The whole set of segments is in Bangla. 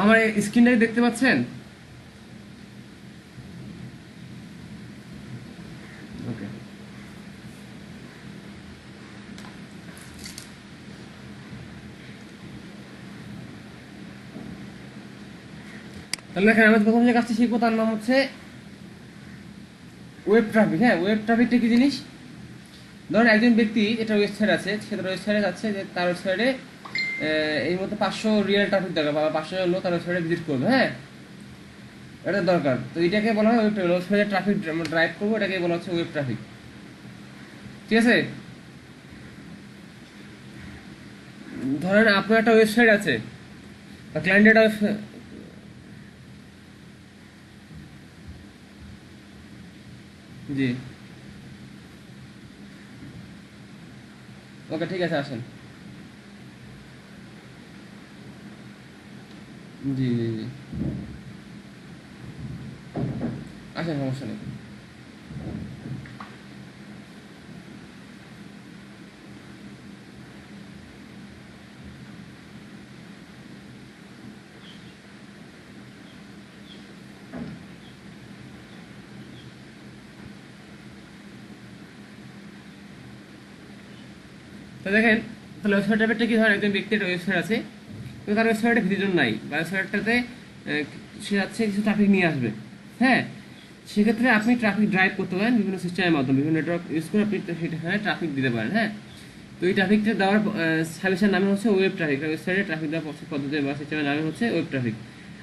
আমার স্ক্রিনটাকে দেখতে পাচ্ছেন? ওকে, তাহলে দেখেন আমরা প্রথম যে কাজটা শিখবো তার নাম হচ্ছে ওয়েব ট্রাফিক। হ্যাঁ, ওয়েব ট্রাফিকটা কি জিনিস? ধরেন একজন ব্যক্তি, এটা ওয়েবসাইট আছে, সে তার ওয়েবসাইটে যাচ্ছে, যে তার ওয়েবসাইটে এই মধ্যে 500 রিয়েল ট্রাফিক দরকার, বা 500 জন লোক তার ওয়েবসাইটে ভিজিট করবে। হ্যাঁ, এটা দরকার, তো এটাকে বলা হয় ওয়েব ট্রাফিক। ওয়েবসাইটে ট্রাফিক আমরা ড্রাইভ করবো, এটাকে বলা হচ্ছে ওয়েব ট্রাফিক। ঠিক আছে? ধরেন আপনার একটা ওয়েবসাইট আছে, বা ক্লায়েন্টের একটা জি, ওকে, ঠিক আছে, আসেন। জি জি জি, আসেন, সমস্যা নেই। তো দেখেন, তাহলে ওয়েবসাইট ট্রাফিকটা কি? ধরেন একজন ব্যক্তির ওয়েবসাইট আছে, কিন্তু তার ওয়েবসাইটে ভিজিটর নাই, বা ওয়েবসাইটটাতে সে যাচ্ছে কিছু ট্রাফিক নিয়ে আসবে। হ্যাঁ, সেক্ষেত্রে আপনি ট্রাফিক ড্রাইভ করতে পারেন বিভিন্ন সিস্টেমের মাধ্যমে, বিভিন্ন নেটওয়ার্ক ইউজ করে আপনি সেখানে ট্রাফিক দিতে পারেন। হ্যাঁ, তো এই ট্রাফিকটা দেওয়ার সার্ভিসের নামে হচ্ছে ওয়েব ট্রাফিক। ওয়েবসাইটে ট্রাফিক দেওয়ার পদ্ধতি বা সিস্টেমের নামে হচ্ছে ওয়েব ট্রাফিক।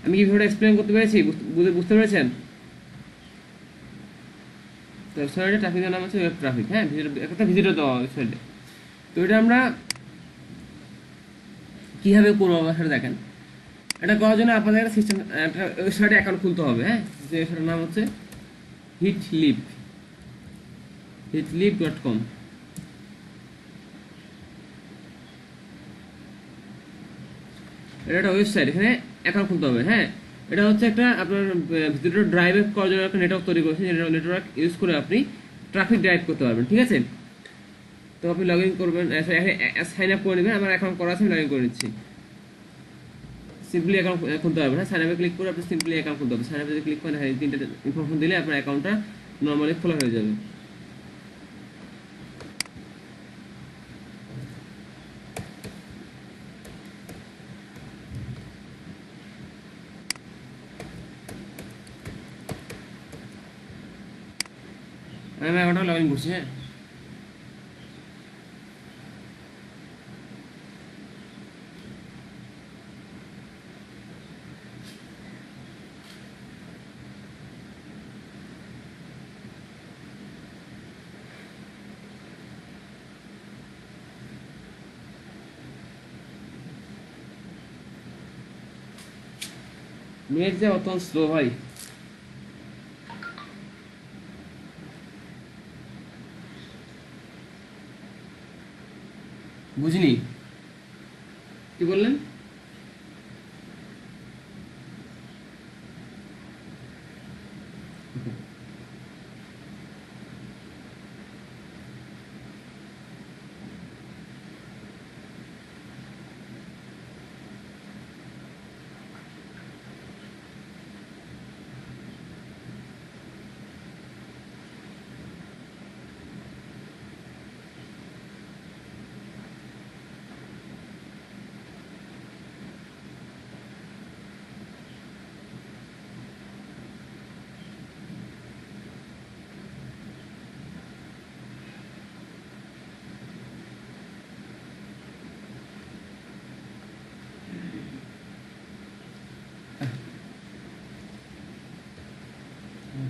আমি কি ভিডিওটা এক্সপ্লেন করতে পেরেছি? বুঝতে পেরেছেন? তো ওয়েবসাইটে ট্রাফিক দেওয়ার নাম হচ্ছে ওয়েব ট্রাফিক। হ্যাঁ, একটা ভিজিটর দেওয়া ওয়েবসাইটে। তো এটা আমরা কীভাবে করবো সেটা দেখেন। এটা করার জন্য আপনাদের একটা সিস্টেম, একটা ওয়েবসাইটে অ্যাকাউন্ট খুলতে হবে। হ্যাঁ, যে ওয়েবসাইটের নাম হচ্ছে হিটলিপ, hitlip.com। এটা একটা ওয়েবসাইট, এখানে অ্যাকাউন্ট খুলতে হবে। হ্যাঁ, এটা হচ্ছে একটা আপনার ভিতরে ড্রাইভ করার জন্য একটা নেটওয়ার্ক তৈরি করেছে, নেটওয়ার্ক ইউজ করে আপনি ট্রাফিক ড্রাইভ করতে পারবেন। ঠিক আছে? তো আপনি লগ ইন করবেন, সাইন আপ করে নেবেন। আমার অ্যাকাউন্ট করা আছে, আমি লগ ইন করে নিচ্ছি। সিম্পলি অ্যাকাউন্ট খুলতে হবে। হ্যাঁ, সাইন আপে ক্লিক করে আপনি সিম্পলি অ্যাকাউন্ট খুলতে হবে। সাইন আপে যদি ক্লিক করেন, হ্যাঁ, এই তিনটে ইনফরমেশন দিলে আপনার অ্যাকাউন্টটা নর্মালি খোলা হয়ে যাবে। আমি আমার অ্যাকাউন্টটা লগ ইন করছি। হ্যাঁ, নেট যে অত্যন্ত স্লো ভাই। বুঝিনি, কি বললেন?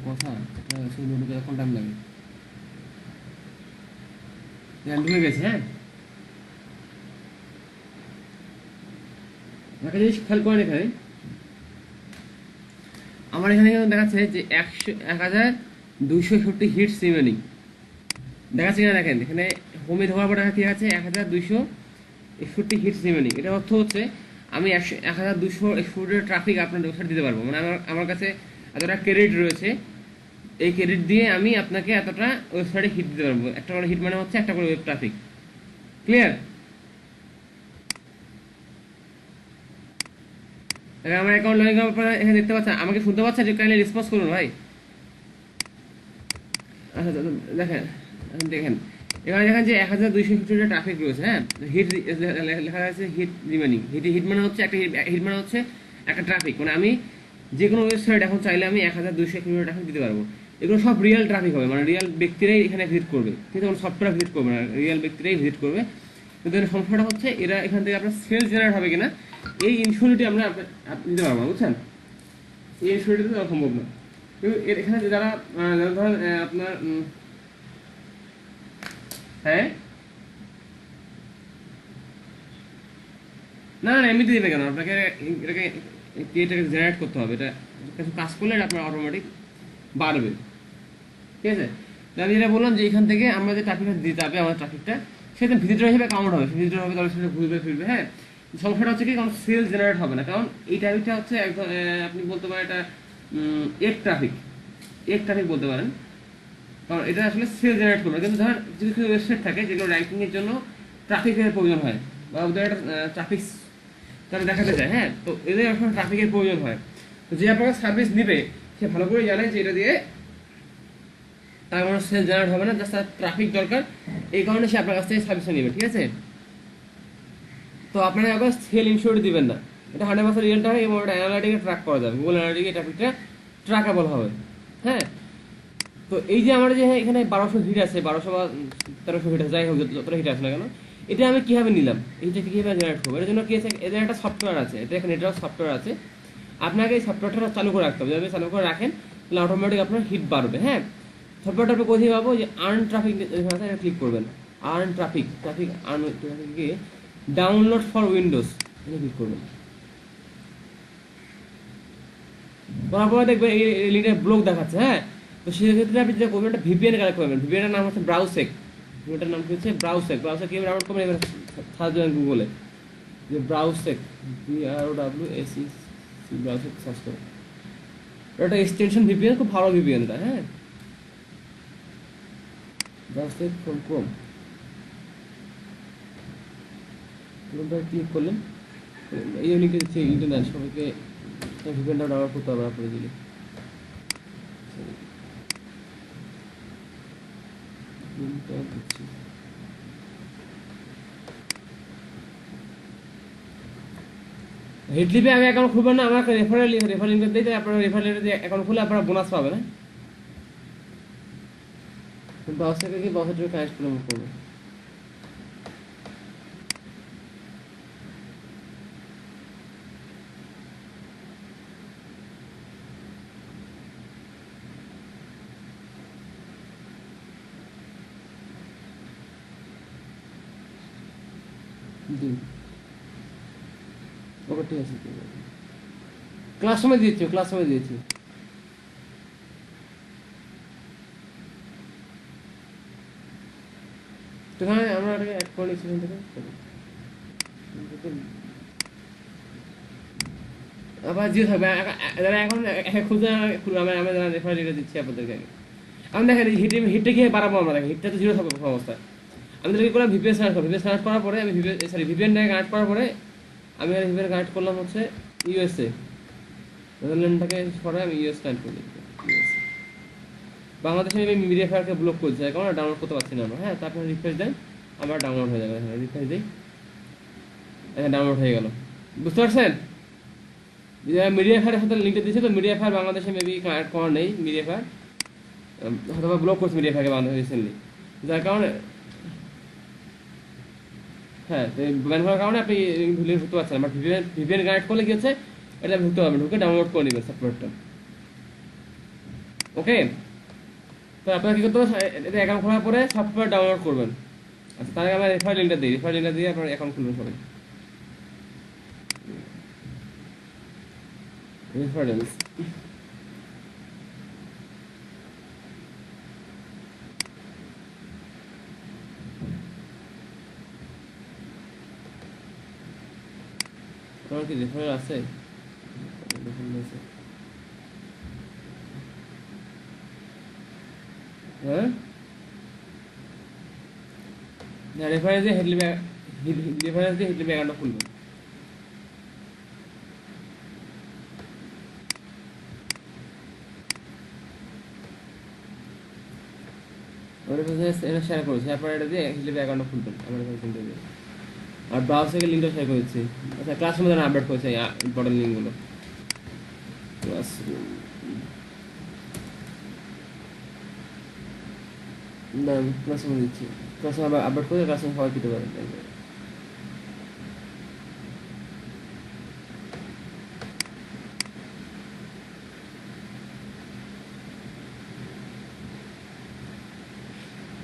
কথা শুধু ঢুকে এখন টাইম লাগে। হ্যাঁ, ঢুকে গেছে। হ্যাঁ, একটা জিনিস খেয়াল করেন, এখানে আমার এখানে কিন্তু দেখাচ্ছে যে 1261 হিটস রিমেনিং দেখাচ্ছে কিনা দেখেন। এখানে হোমে ধোয়ার পর কি আছে? 1261 হিটস রিমেনিং। এটা অর্থ হচ্ছে আমি 1261 ট্রাফিক আপনার ওয়েবসাইট দিতে পারবো। মানে আমার কাছে এতটা ক্রেডিট রয়েছে, এই ক্রেডিট দিয়ে আমি আপনাকে এতটা ওয়েবসাইটে হিট দিতে পারবো। একটা করে হিট মানে হচ্ছে একটা করে ওয়েব ট্রাফিক। ক্লিয়ার? আমার অ্যাকাউন্ট লগইন করার পরে এখানে দেখতে পাচ্ছেন, আমাকে শুনতে পাচ্ছেন? কাইন্ডলি রেসপন্স করুন ভাই। আচ্ছা দেখেন, দেখেন এখানে দেখেন যে 1250 ট্রাফিক রয়েছে। হ্যাঁ, হিট লেখা আছে হিট রিমেনিং। হিট মানে হচ্ছে একটা হিট মানে হচ্ছে একটা ট্রাফিক, মানে আমি যে কোনো ওয়েবসাইট এখন চাইলে আমি 1200 ট্রাফিক দিতে পারবো। এগুলো সব রিয়েল ট্রাফিক হবে, মানে রিয়েল ব্যক্তিরাই এখানে ভিজিট করবে, কিন্তু কোনো সফটওয়্যার ভিজিট করবে না, রিয়েল ব্যক্তিরাই ভিজিট করবে। কিন্তু এর সমস্যাটা হচ্ছে এরা এখান থেকে আপনার সেলস জেনারেট হবে কিনা এই ইনস্যুরিটি আমরা দিতে পারবো না, বুঝছেন? এই ইনস্যুরিটি দেওয়া সম্ভব না। কিন্তু এখানে যারা ধরেন আপনার হ্যাঁ না না এমনিতে দেবে কেন? আপনাকে এটাকে জেনারেট করতে হবে। এটা কিছু কাজ করলে এটা আপনার অটোমেটিক বাড়বে, ঠিক আছে? আমি যেটা বললাম যে এখান থেকে আমরা যে ট্রাফিকটা দিতে হবে, আমার ট্রাফিকটা সেটা ভিজিটর হিসেবে কাউন্ট হবে, ভিজিটর হবে, তাহলে সেটা ঘুরবে ফিরবে। হ্যাঁ, সমস্যাটা হচ্ছে কি, কারণ সেল জেনারেট হবে না, কারণ এই ট্রাফিকটা হচ্ছে একদম আপনি বলতে পারেন এটা এক ট্রাফিক বলতে পারেন, কারণ এটা আসলে সেল জেনারেট করবে। কিন্তু ধরেন কিছু কিছু ওয়েবসাইট থাকে যেগুলো র্যাঙ্কিং এর জন্য ট্রাফিকের প্রয়োজন হয়, বা ওদের একটা ট্রাফিক তারা দেখাতে চায়। হ্যাঁ, তো এদের আসলে ট্রাফিকের প্রয়োজন হয়। তো যে আপনার সার্ভিস নিবে সে ভালো করে জানে যে এটা দিয়ে তার কোনো সেল জেনারেট হবে না, জাস্ট তার ট্রাফিক দরকার, এই কারণে সে আপনার কাছ থেকে সার্ভিসটা নেবে, ঠিক আছে? তো আপনারা আবার সেল ইনস্যুরেন্স দিবেন না, এটা 100% রিয়েল টাইম এবং এটা অ্যানালিটিকে ট্র্যাক করা যাবে, গুগল অ্যানালিটিকে ট্রাফিকটা ট্র্যাকেবল হবে। হ্যাঁ, তো এই যে আমার যে এখানে 1200 হিট আছে, 1200 বা 1300 হিট আছে, যাই হোক যতটা হিট আছে না কেন, এটা আমি কিভাবে নিলাম, এইটা কিভাবে জেনারেট করবো? এর জন্য কি আছে, এদের একটা সফটওয়্যার আছে, এটা এখানে নেটওয়ার্ক সফটওয়্যার আছে। আপনাকে এই সফটওয়্যারটা চালু করে রাখতে হবে, যদি চালু করে রাখেন তাহলে অটোমেটিক আপনার হিট বাড়বে। হ্যাঁ, সফটওয়্যারটা আপনি কোথায় পাবো, যে আর্ন ট্রাফিক ক্লিক করবেন, আর্ন ট্রাফিক আর্ন ট্রাফিকে ডাউনলোড ফর উইন্ডোজ এটা ক্লিক করবেন। করার পরে দেখবেন এই লিঙ্কে ব্লক দেখাচ্ছে। হ্যাঁ, তো সেক্ষেত্রে আপনি যেটা করবেন, একটা ভিপিএন কানেক্ট করবেন। ভিপিএন এর নাম হচ্ছে ব্রাউসেক, এটার নাম কি হচ্ছে ব্রাউসেক। ব্রাউসেক কিভাবে ডাউনলোড করবেন, এবার সার্চ দেবেন গুগলে যে ব্রাউসেক, BROWSEC, ব্রাউসেক সার্চ করুন। এটা এক্সটেনশন ভিপিএন, খুব ভালো ভিপিএন এটা। হ্যাঁ, ব্রাউসেক ফ্রম ক্রোম, ক্রোমটা ক্লিক করলেন, এই লিঙ্কে দিচ্ছে ইন্টারনেট, সবাইকে ভিপিএনটা ডাউনলোড করতে হবে আপনার দিলে। হিটলিপে আমি অ্যাকাউন্ট খুলবেন না, আমার রেফারেল লিঙ্ক দিতে, আপনারা রেফারেল দিয়ে অ্যাকাউন্ট খুলে আপনারা বোনাস পাবেন। হ্যাঁ, ব্রাউজার থেকে কি ব্রাউজার থেকে কানেক্ট করবো। ওকে, ঠিক আছে, ক্লাসরুমে দিয়েছি। তো হ্যাঁ, আমরা এটাকে অ্যাড করে নিচ্ছি এখান থেকে। আবার জিরো থাকবে, যারা এখন খুঁজে আমরা যারা রেফারেল এটা দিচ্ছি আপনাদেরকে। আমি দেখেন হিটটা গিয়ে বাড়াবো আমরা, দেখেন হিটটা তো জিরো থাকবে প্রথম অবস্থায়। আমি কি করলাম, ভিপিএন কানেক্ট করার পরে আমি ভিপিএন কানেক্ট করার পরে আমি ভিপিএন কানেক্ট করলাম হচ্ছে ইউএসএ, নেদারল্যান্ডটাকে সরাই আমি ইউএস কানেক্ট করে দিচ্ছি। বাংলাদেশে আমি মিডিয়া ফায়ারকে ব্লক করছি, কারণ ডাউনলোড করতে পারছি না আমরা। হ্যাঁ, তারপরে রিফ্রেশ দেন, আবার ডাউনলোড হয়ে যাবে। হ্যাঁ, রিফ্রেশ দিই, ডাউনলোড হয়ে গেল। বুঝতে পারছেন? মিডিয়া ফায়ারের সাথে লিঙ্কটা দিয়েছে, তো মিডিয়া ফায়ার বাংলাদেশে মেবি কানেক্ট করা নেই, মিডিয়া ফায়ার হয়তো ব্লক করছে মিডিয়া ফায়ারকে বাংলাদেশে রিসেন্টলি, যার কারণে হ্যাঁ ব্যান করার কারণে আপনি লিঙ্ক ঢুকতে পারছেন। বাট ভিপিএন কানেক্ট করলে কি হচ্ছে, এটা ঢুকতে পারবেন, ঢুকে ডাউনলোড করে নেবেন সফটওয়্যারটা। ওকে, তো আপনারা কি করতে হবে, এটা অ্যাকাউন্ট খোলার পরে সফটওয়্যার ডাউনলোড করবেন। আচ্ছা, তার আগে আমরা রেফারেল লিঙ্কটা দিয়ে আপনার অ্যাকাউন্ট খুলবেন সবাই। রেফারেন্স তোমার কি রেফারেল আছে? হ্যাঁ, রেফারেন্স দিয়ে হেডলিপ অ্যাকাউন্টটা খুলবেন। ওর কাছে এটা শেয়ার করেছি, তারপর এটা দিয়ে হিটলিপ অ্যাকাউন্টটা খুলবেন আমার এখানে খুলতে দিয়ে। আর ব্রাউজ থেকে লিঙ্কটা শেয়ার করেছি। আচ্ছা ক্লাসরুমে যেন আপডেট করেছে ইম্পর্টেন্ট লিঙ্কগুলো। ক্লাসরুম না, আমি ক্লাসরুমে দিচ্ছি। ক্লাসরুমে আবার আপডেট করে ক্লাসরুমে সবাই পেতে পারেন।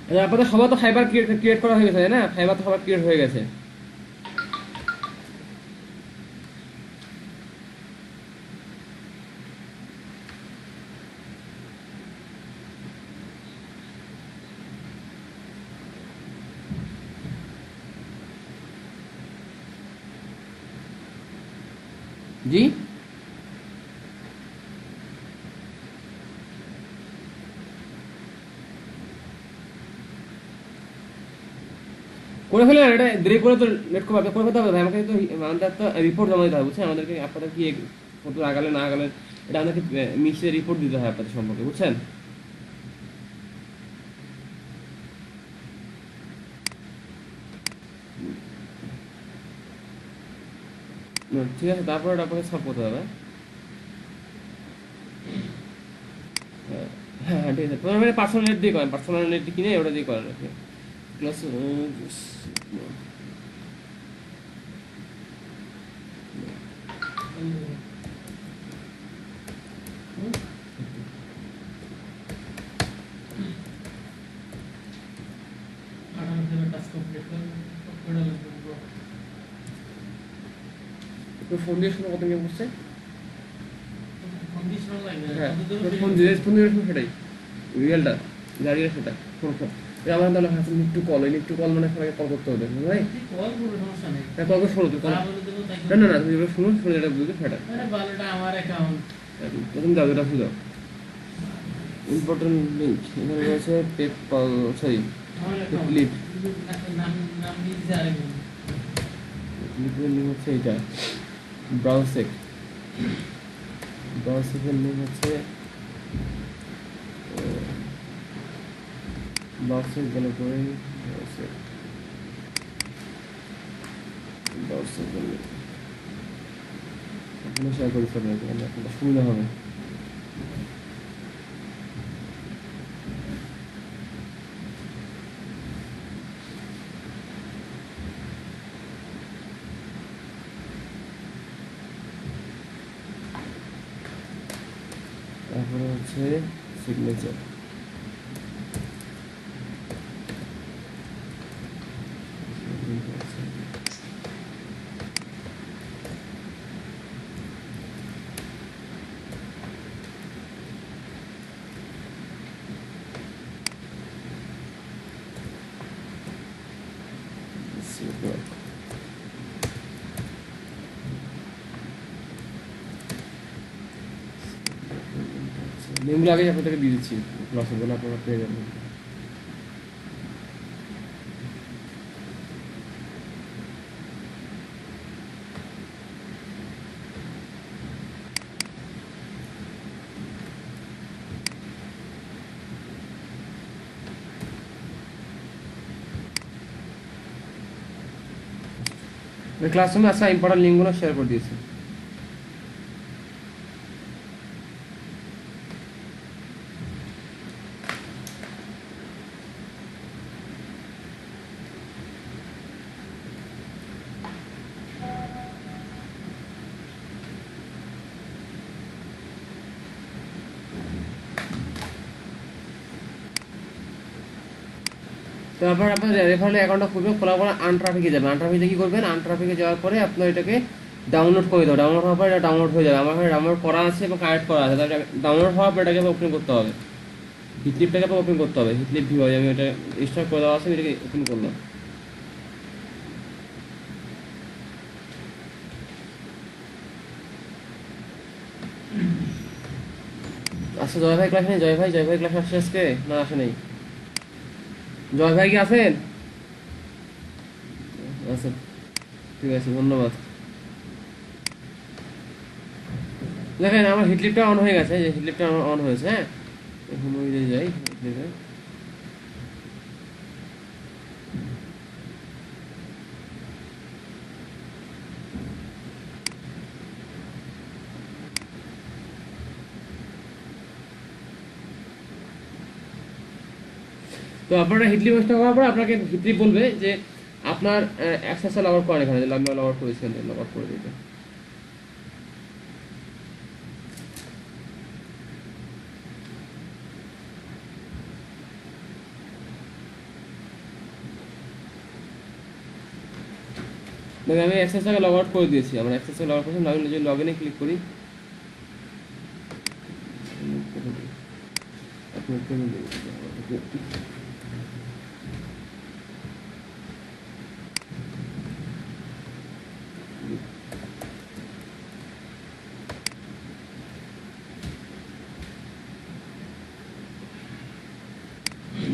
আচ্ছা আপনাদের সবার তো ফাইবার ক্রিয়েট করা হয়ে গেছে তাই না? ফাইবার তো সবার ক্রিয়েট হয়ে গেছে। জি করে ফেলে এটা দেরি করে তো লেট করবে, করে ফেলতে হবে ভাই। আমাকে তো আমাদের তো রিপোর্ট জমা দিতে হবে বুঝছেন, আমাদেরকে আপনাদের কি কত আগালে না আগালে এটা আমাদেরকে মিশে রিপোর্ট দিতে হয় আপনাদের সম্পর্কে বুঝছেন। ঠিক আছে, তারপরে এটা আপনাকে সলভ করতে হবে। হ্যাঁ হ্যাঁ ঠিক আছে, প্রথমে পার্সোনাল নেট দিয়ে করেন, পার্সোনাল নেট কিনে ওটা দিয়ে করেন আর কি। প্লাস ফোন দিয়ে শুনে কত গেম করছে। হ্যাঁ ফোন দিয়ে সেটাই রিয়েলটা যা রিয়েল সেটা ফোন ফোন আমার তাহলে হাতে একটু কল একটু কল মানে সবাইকে কল করতে হবে ভাই। হ্যাঁ কল করে শোনো তুই কল, না না না তুমি এবার শুনো শুনে যেটা বুঝবে সেটা প্রথম যাও যেটা শুধু ইম্পর্টেন্ট লিঙ্ক এখানে রয়েছে পেপাল সরি লিপ লিপের লিঙ্ক হচ্ছে এইটা ব্রাউজেক, ব্রাউজেকের লিঙ্ক হচ্ছে ব্রাউজেক গেল করে ব্রাউজেক গেলে আপনি শেয়ার করে ফেলবেন, এখানে আপনাদের সুবিধা হবে। তারপরে হচ্ছে সিগনেচার, লিঙ্কগুলো আগেই আপনাদেরকে দিয়ে দিচ্ছি, ক্লাসগুলো আপনারা পেয়ে যাবেন। ক্লাসরুমে আসা ইম্পর্টেন্ট লিঙ্কগুলো শেয়ার করে দিয়েছি। তারপর আপনার রেফারেল অ্যাকাউন্টটা খুলবেন, খোলার পরে আনট্রাফিকে যাবেন। আনট্রাফিকে কী করবেন, আনট্রাফিকে যাওয়ার পরে আপনার এটাকে ডাউনলোড করে দেবো। ডাউনলোড হওয়ার পরে এটা ডাউনলোড হয়ে যাবে। আমার এখানে ডাউনলোড করা আছে এবং কানেক্ট করা আছে। তাহলে ডাউনলোড হওয়ার পরে এটাকে ওপেন করতে হবে, হিটলিপটাকে ওপেন করতে হবে। হিটলিপ ভিউ আমি এটা ইনস্টল করে দেওয়া আছে, এটাকে ওপেন করলাম। আচ্ছা জয় ভাই ক্লাস নেই, জয় ভাই ক্লাস আসছে আজকে না আসে নেই? জয় ভাই কি আছেন? আচ্ছা ঠিক আছে ধন্যবাদ। দেখেন আমার হিটলিপটা অন হয়ে গেছে, যে হিটলিপটা অন হয়েছে। হ্যাঁ এখন ওই যাই হিটলিপে তো আপনারা হিটলি পোস্টটা করার পর আপনাকে হিটলি বলবে যে আপনার অ্যাক্সেসটা লগ আউট করেন, এখানে লগ আউট করেছেন, লগ আউট করে দিতে। দেখেন আমি অ্যাক্সেসটাকে লগ আউট করে দিয়েছি, আমরা অ্যাক্সেসটাকে লগ আউট করেছি। আমি যদি লগ ইনে ক্লিক করি,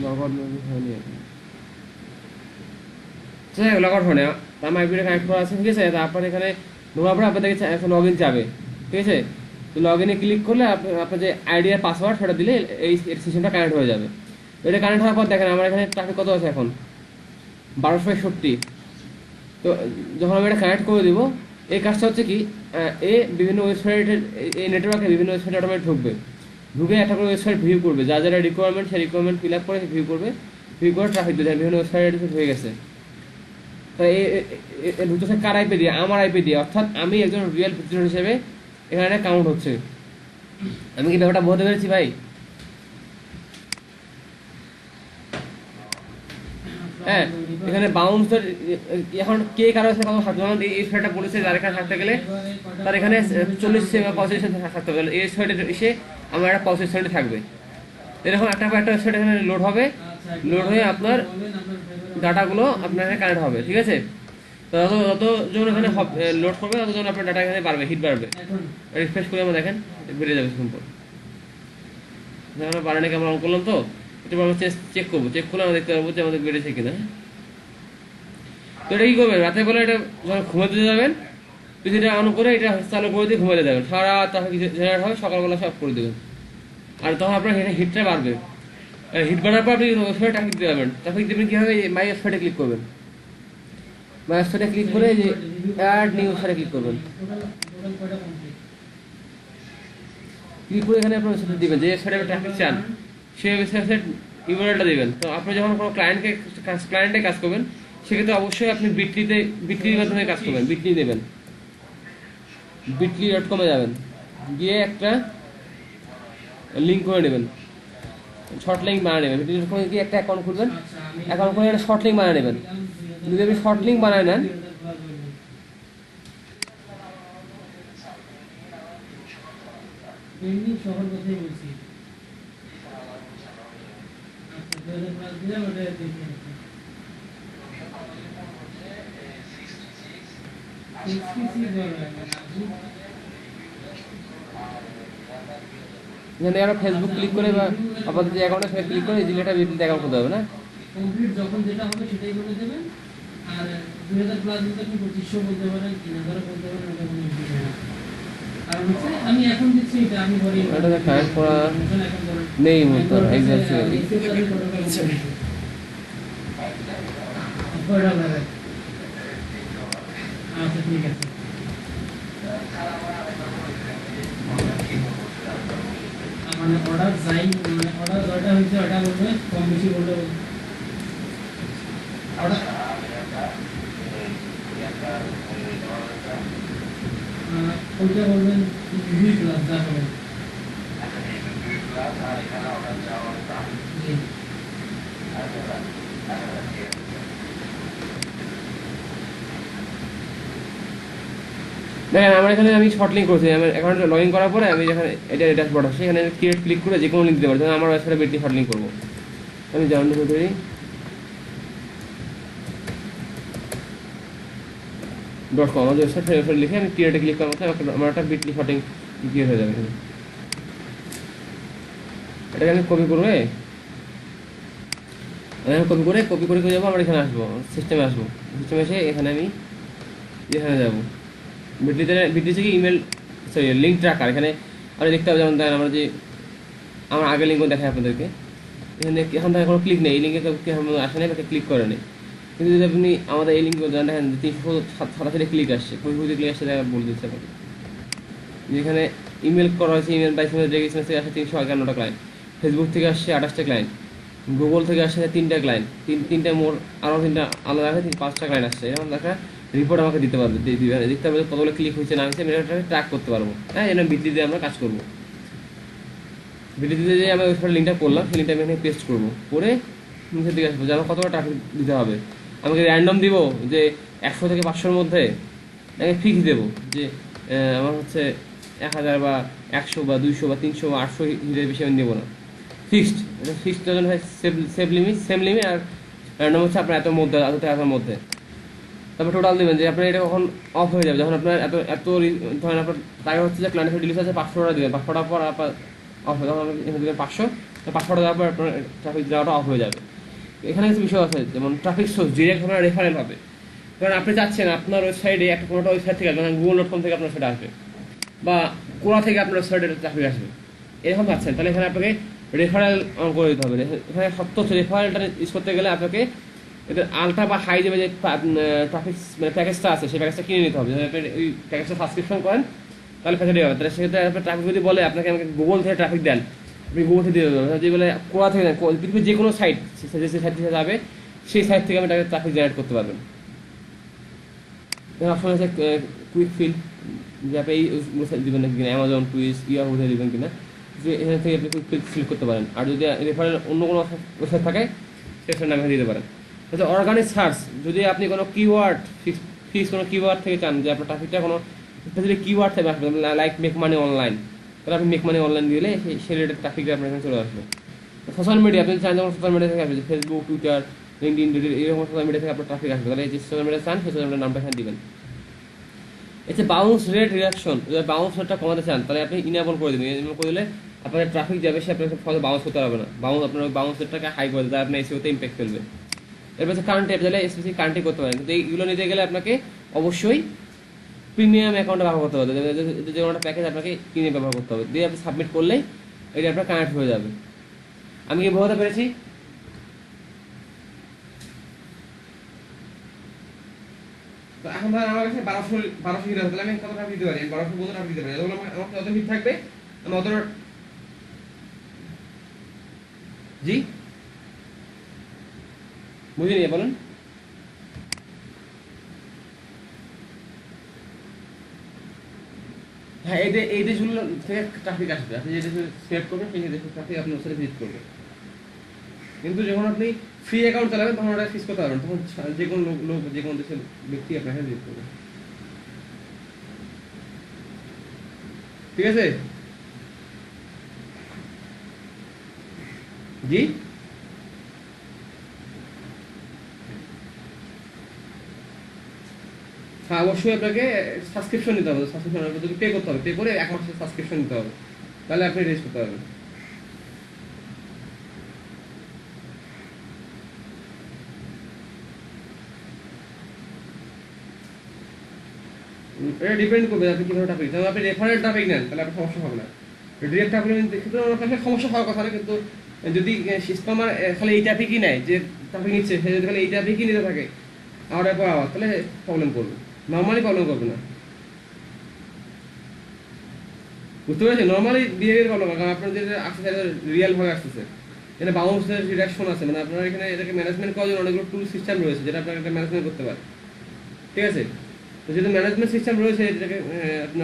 লগ আউট হয়নি এখন। লগ আউট হয় না, আমার আইপিটা কানেক্ট করা আছে, ঠিক আছে। তারপর এখানে ঢোকার পরে আপনাদেরকে এখন লগ ইন যাবে, ঠিক আছে। তো লগ ইনে ক্লিক করলে আপনার যে আইডি আর পাসওয়ার্ড সেটা দিলে এই সিস্টেমটা কানেক্ট হয়ে যাবে। এটা কানেক্ট হওয়ার পর দেখেন আমার এখানে ট্রাফিক কত আছে এখন, 1261। তো যখন আমি এটা কানেক্ট করে দিব, এই কাজটা হচ্ছে কি, এ বিভিন্ন ওয়েবসাইটের এই নেটওয়ার্কে বিভিন্ন ওয়েবসাইটে অটোমেটিক ঢুকে একটা করে ওয়েবসাইট ভিউ করবে, যা যারা রিকোয়ারমেন্ট সেই রিকোয়ারমেন্ট ফিল আপ করে ভিউ করবে, ভিউ করে ট্রাফিক দেবে, বিভিন্ন ওয়েবসাইটে হয়ে গেছে। তো ঢুকতেছে কার আইপি দিয়ে? আমার আইপি দিয়ে, অর্থাৎ আমি একজন রিয়েল ভিজিটর হিসেবে এখানে কাউন্ট হচ্ছে। আমি কি ব্যাপারটা বুঝতে পেরেছি ভাই? হ্যাঁ, এখানে বাউন্স এখন কে কারো সাথে কথা সাথে এই ওয়েবসাইটটা বলেছে যার এখানে থাকতে গেলে তার এখানে 40 বা 45 থাকতে হবে, এই ওয়েবসাইটে এসে আমার একটা 45 থাকবে। এরকম একটা ওয়েবসাইট এখানে লোড হবে, লোড হয়ে আপনার ডাটাগুলো আপনার এখানে কানেক্ট হবে, ঠিক আছে। তো যতজন এখানে লোড করবে ততজন আপনার ডাটা এখানে বাড়বে, হিট বাড়বে। রিফ্রেশ করে আমরা দেখেন বেড়ে যাবে সিম্পল। আমরা বাড়ানোকে আমরা অন করলাম, তো এটা আমরা চেক করবো, চেক করলে আমরা দেখতে পারবো যে আমাদের বেড়েছে কিনা। তো এটা কি করবেন, রাতের বেলা এটা যখন ঘুমাতে যাবেন পিসিটা অন করে এটা চালু করে দিয়ে ঘুমাতে যাবেন, সারা তারপর কিছু জেনারেট হবে, সকালবেলা সব করে দেবেন। আর তখন আপনার হিটটা বাড়বে। হিট বাড়ার পর আপনি ওয়েবসাইটে ট্রাফিক দিতে পারবেন। ট্রাফিক দেবেন কীভাবে? মাই ওয়েবসাইটে ক্লিক করবেন, মাই ওয়েবসাইটে ক্লিক করে যে অ্যাড নিউ ওয়েবসাইটে ক্লিক করবেন। ক্লিক করে এখানে আপনার ওয়েবসাইটে দিবেন, যে ওয়েবসাইটে আপনি ট্রাফিক চান সেই ওয়েবসাইট ইউআরএলটা দেবেন। তো আপনি যখন কোনো ক্লায়েন্টে কাজ করবেন সেক্ষেত্রে অবশ্যই আপনি বিটলির মাধ্যমে কাজ করবেন। বিটলি দেবেন, bitly.com এ যাবেন, গিয়ে একটা লিঙ্ক করে নেবেন, শর্ট লিঙ্ক বানিয়ে নেবেন। bitly.com এ গিয়ে একটা অ্যাকাউন্ট খুলবেন, অ্যাকাউন্ট খুলে একটা শর্ট লিঙ্ক বানিয়ে নেবেন। যদি আপনি শর্ট লিঙ্ক বানায় নেন, এখানে আমরা ফেসবুক ক্লিক করে বা আপনাদের যে অ্যাকাউন্টে সেটা ক্লিক করে জিলেটা বিটলিতে অ্যাকাউন্ট খুলতে হবে না। কমপ্লিট যখন যেটা হবে সেটাই বলে দেবেন। আর 2000 প্লাস বলতে আপনি 2500 বলতে পারেন, 3000 বলতে পারেন, ওটা কোনো ইস্যু নেই। কারণ হচ্ছে আমি এখন দিচ্ছি এটা আমি বলি এটাতে কানেক্ট করা নেই মতো এক্স্যাক্টলি। আচ্ছা ঠিক আছে। মানে অর্ডার যাই, মানে অর্ডার যেটা হয়েছে ওটা বলবে, কম বেশি বললে অর্ডার ওইটা বলবেন 2 প্লাস যা হবে। দেখেন আমার এখানে আমি শর্ট লিঙ্ক করছি, আমার অ্যাকাউন্টে লগ ইন করার পরে আমি যখন এটা ড্যাশবোর্ড আসছে এখানে ক্রিয়েট ক্লিক করে যে কোনো লিঙ্ক দিতে পারি। আমার ওয়েবসাইটে বিটলি শর্ট লিঙ্ক করবো, আমি জানান তৈরি .com আমাদের ওয়েবসাইট লিখে আমি ক্রিয়েটে ক্লিক করার মতো আমার একটা বিটলি শর্টিং ক্রিয়েট হয়ে যাবে। এখানে এটাকে আমি কপি করে যাবো, আমরা এখানে আসবো, সিস্টেমে আসবো, সিস্টেমে এসে এখানে আমি এখানে যাবো বিটলি থেকে ইমেল সরি লিঙ্ক ট্র্যাকার। এখানে আমরা দেখতে পাবো, যেমন দেখেন আমরা যে আমার আগের লিঙ্কও দেখায় আপনাদেরকে, এখানে এখন থেকে কোনো ক্লিক নেই, এই লিঙ্কে আসে নেই বা ক্লিক করে নেই। কিন্তু যদি আপনি আমাদের এই লিঙ্ক দেখেন 387 ক্লিক আসছে, কোটি ক্লিক আসছে, বলে দিচ্ছে আপনাকে যেখানে ইমেল করা হয়েছে, ইমেল বাই রেজিস্ট্রেশন থেকে আসছে 351টা ক্লায়েন্ট, ফেসবুক থেকে আসছে 28টা ক্লায়েন্ট, গুগল থেকে আসছে 3টা ক্লায়েন্ট, তিনটা মোর আরও 3টা আলাদা আছে, 5টা ক্লায়েন্ট আসছে, এরকম একটা রিপোর্ট আমাকে দিতে পারবে, দেখতে পারবে কতগুলো ক্লিক হয়েছে না হয়েছে, আমি এটাকে ট্র্যাক করতে পারবো। হ্যাঁ, এরকম বিটলি দিয়ে আমরা কাজ করবো। বিটলিতে যে আমি ওয়েবসাইটের লিঙ্কটা করলাম, সেই লিঙ্কটা আমি এখানে পেস্ট করবো, করে নিচের দিকে আসবো যে আমার কতটা ট্রাফিক দিতে হবে। আমাকে র্যান্ডম দিব যে 100 থেকে 500-র মধ্যে, আমি ফিক্স দেবো যে আমার হচ্ছে 1000 বা 100 বা 200 বা 300 বা 800 হিটের বেশি আমি দেবো না। ফিক্সড, এটা ফিক্সড জন্য হয় সেভ লিমিট, সেম লিমিট, আর র্যান্ডম হচ্ছে আপনার এত মধ্যে, এতটার মধ্যে। তারপর টোটাল দেবেন যে আপনার এটা কখন অফ হয়ে যাবে, যখন আপনার ধরেন আপনার টাকা হচ্ছে যে ক্লায়েন্টের ডিলিস আছে 500 দেবেন, 500 পর আপনার অফ হয়ে, যখন আপনি এখানে দেবেন 500 দেওয়ার পর আপনার ট্রাফিক যাওয়াটা অফ হয়ে যাবে। এখানে কিছু বিষয় আছে, যেমন ট্রাফিক সোর্স ডিরেক্ট আপনার রেফারেল হবে। কারণ আপনি চাচ্ছেন আপনার ওয়েবসাইটে একটা কোনোটা ওয়েবসাইট থেকে, মানে google.com থেকে আপনার সেটা আসবে, বা কোরা থেকে আপনার ওয়েবসাইটে ট্রাফিক আসবে, এরকম চাচ্ছেন, তাহলে এখানে আপনাকে রেফারেল করে দিতে হবে। এখানে সত্য হচ্ছে রেফারেলটা ইউজ করতে গেলে আপনাকে এদের আলট্রা বা হাই যে ট্রাফিক মানে প্যাকেজটা আছে, সেই প্যাকেজটা কিনে নিতে হবে। যদি আপনি ওই প্যাকেজটা সাবস্ক্রিপশন করেন তাহলে ফ্যাসিলিটি হবে। তাহলে সেক্ষেত্রে আপনার ট্রাফিক যদি বলে আপনাকে আমাকে গুগল থেকে ট্রাফিক দেন, আপনি গুগল থেকে দিয়ে দেবেন। যদি বলে কোরা থেকে দেন, পৃথিবীর যে কোনো সাইট, যে সাইট থেকে যাবে সেই সাইট থেকে আমি ট্রাফিক জেনারেট করতে পারবেন। এখানে অপশন আছে কুইক ফিল, যে আপনি এই দিবেন না কিনা, অ্যামাজন, টুইস, ইয়াহু দিবেন কিনা, যে এখান থেকে আপনি কুইক ফিল সিলেক্ট করতে পারেন। আর যদি রেফারেল অন্য কোনো ওয়েবসাইট থাকে সেখানে নামে দিতে পারেন। আচ্ছা, অর্গানিক সার্চ, যদি আপনি কোনো কিওয়ার্ড ফিক্স কোনো কিওয়ার্ড থেকে চান যে আপনার ট্রাফিকটা কোনো স্পেসিফিক কিওয়ার্ড থেকে আসবে, লাইক মেক মানি অনলাইন, তাহলে আপনি মেক মানি অনলাইন দিলে সেই রিলেটেড ট্রাফিকটা আপনার এখানে চলে আসবে। সোশ্যাল মিডিয়া, আপনি চান যেমন সোশ্যাল মিডিয়া থেকে আসবে, ফেসবুক, টুইটার, লিঙ্কডইন, এরকম সোশ্যাল মিডিয়া থেকে আপনার ট্রাফিক আসবে, তাহলে এই যে সোশ্যাল মিডিয়া চান সেই সোশ্যাল মিডিয়ার নামটা এখানে দিবেন। এতে বাউন্স রেট রিডাকশন, যদি বাউন্স রেটটা কমাতে চান তাহলে আপনি ইনেবল করে দেবেন। ইনেবল করে দিলে আপনার ট্রাফিক যাবে, সে আপনার ফলে বাউন্স করতে পারবে না। আপনার বাউন্স রেটটাকে হাই করে দেয়, আপনার এসিওতে ইম্প্যাক্ট ফেলবে। এর পাশে কারেন্ট অ্যাপ, তাহলে স্পেসিফিক কারেন্টই করতে পারেন, কিন্তু এইগুলো নিতে গেলে আপনাকে অবশ্যই প্রিমিয়াম অ্যাকাউন্টে ব্যবহার করতে হবে। যে কোনো একটা প্যাকেজ আপনাকে কিনে ব্যবহার করতে হবে, দিয়ে আপনি সাবমিট করলেই এটা আপনার কানেক্ট হয়ে যাবে। আমি কি বোঝাতে পেরেছি? তো এখন ধর আমার কাছে 1200 হিট আছে, তাহলে আমি কত টাকা দিতে পারি? 1200 টাকা দিতে পারি। যখন আমার যত হিট থাকবে আমি অত, জি বুঝিনি, বলেন। হ্যাঁ, এই দেশগুলো থেকে ট্রাফিক আসবে, আপনি যে দেশে সেভ করবেন সেই দেশের ট্রাফিক আপনার সাথে ভিজিট করবে। কিন্তু যখন আপনি ফ্রি অ্যাকাউন্ট চালাবেন তখন ওটা ফিক্স করতে পারবেন, তখন যে কোনো লোক যে কোনো দেশের ব্যক্তি আপনাকে ভিজিট করবে। ঠিক আছে, জি। হ্যাঁ, অবশ্যই আপনাকে সাবস্ক্রিপশন নিতে হবে, সাবস্ক্রিপশন আপনাকে পে করতে হবে, পে করে 1 মাসের সাবস্ক্রিপশন নিতে হবে, তাহলে আপনি রেজিস্ট করতে পারবেন। এটা ডিপেন্ড করবে আপনি কীভাবে ট্রাফিক, যেমন আপনি রেফারেল ট্রাফিক নেন তাহলে আপনার সমস্যা হবে না। ডিরেক্ট ট্রাফিক ক্ষেত্রে আমার কাছে সমস্যা হওয়ার কথা না, কিন্তু যদি স্প্যামার খালি এই ট্রাফিকই নেয়, যে ট্রাফিক নিচ্ছে সে যদি খালি এই ট্রাফিকই নিতে থাকে আওয়ার পর আওয়ার, তাহলে প্রবলেম করবে, নর্মালি প্রবলেম করবে না। বুঝতে পেরেছেন? নর্মালি বিহেভিয়ার প্রবলেম, কারণ আপনার যেটা আসছে রিয়েল ভাবে আসতেছে, এখানে বাউন্সের রিডাকশন আছে, মানে আপনার এখানে এটাকে ম্যানেজমেন্ট করার জন্য অনেকগুলো টুল সিস্টেম রয়েছে যেটা আপনার একটা ম্যানেজমেন্ট করতে পারে। ঠিক আছে, তো যেহেতু ম্যানেজমেন্ট সিস্টেম রয়েছে যেটাকে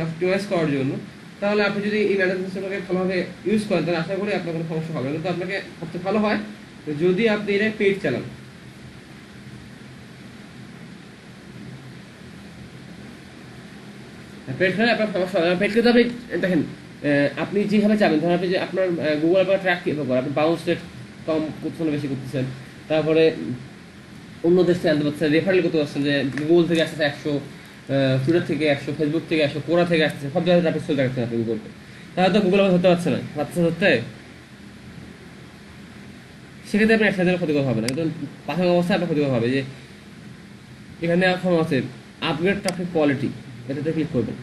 অপটিমাইজ করার জন্য, তাহলে আপনি যদি এই ম্যানেজমেন্ট সিস্টেমটাকে ভালোভাবে ইউজ করেন তাহলে আশা করি আপনার কোনো সমস্যা হবে না। কিন্তু আপনাকে সবচেয়ে ভালো হয় যদি আপনি এটা পেইড চালান। পেড খেলে আপনার সমস্যা হবে। পেড খেতে আপনি দেখেন, আপনি যেভাবে চাবেন, ধরেন আপনি যে আপনার গুগল আপনার ট্র্যাক কীভাবে করে, আপনি বাউন্স রেট কম করছেন বেশি করতেছেন, তারপরে অন্য দেশ থেকে আনতে পারছেন, রেফারেল করতে পারছেন, যে গুগল থেকে আসতেছে 100, টুইটার থেকে 100, ফেসবুক থেকে 100, কোরা থেকে আসতেছে, সব জায়গায় ট্রাফিক চলতে যাচ্ছেন আপনি গুগলকে, তাহলে তো গুগল আবার ধরতে পারছে না, ধরতে সেক্ষেত্রে আপনি একসাথে ক্ষতিকর হবে না, কিন্তু প্রাথমিক অবস্থায় আপনার ক্ষতিকর হবে। যে এখানে এখন আছে আপগ্রেড ট্রাফিক কোয়ালিটি, এটাতে ক্লিক করবেন,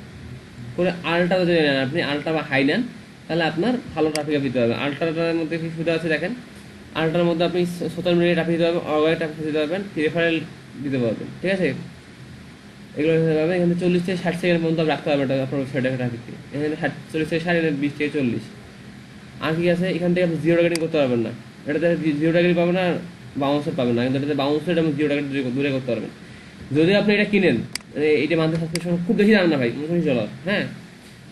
করে আলট্রা যদি নেন আপনি, আলট্রা বা হাই নেন তাহলে আপনার ভালো ট্রাফিক দিতে হবে। আলট্রাটার মধ্যে কি সুবিধা আছে দেখেন, আলট্রার মধ্যে আপনি সোশ্যাল মিডিয়া ট্রাফিক দিতে পারবেন, অর্গানিক ট্রাফিক দিতে পারবেন, রেফারেল দিতে পারবেন। ঠিক আছে, এগুলো দিতে পারবেন। এখানে 40 থেকে 60 সেকেন্ড পর্যন্ত রাখতে পারবেন আপনার ওয়েবসাইটে ট্রাফিককে, এখানে 40 থেকে 60, 20 থেকে 40। আর কি আছে, এখান থেকে আপনি জিরো টার্গেটিং করতে পারবেন না। এটাতে 0 ডিগ্রি পাবেন না, বাউন্সার পাবেন না, কিন্তু এটাতে বাউন্সার এবং 0 ডিগ্রি দূরে করতে পারবেন। যদি আপনি এটা কিনেন, এইটা মান্থলি সাবস্ক্রিপশন খুব বেশি দাম না ভাই, $19, হ্যাঁ।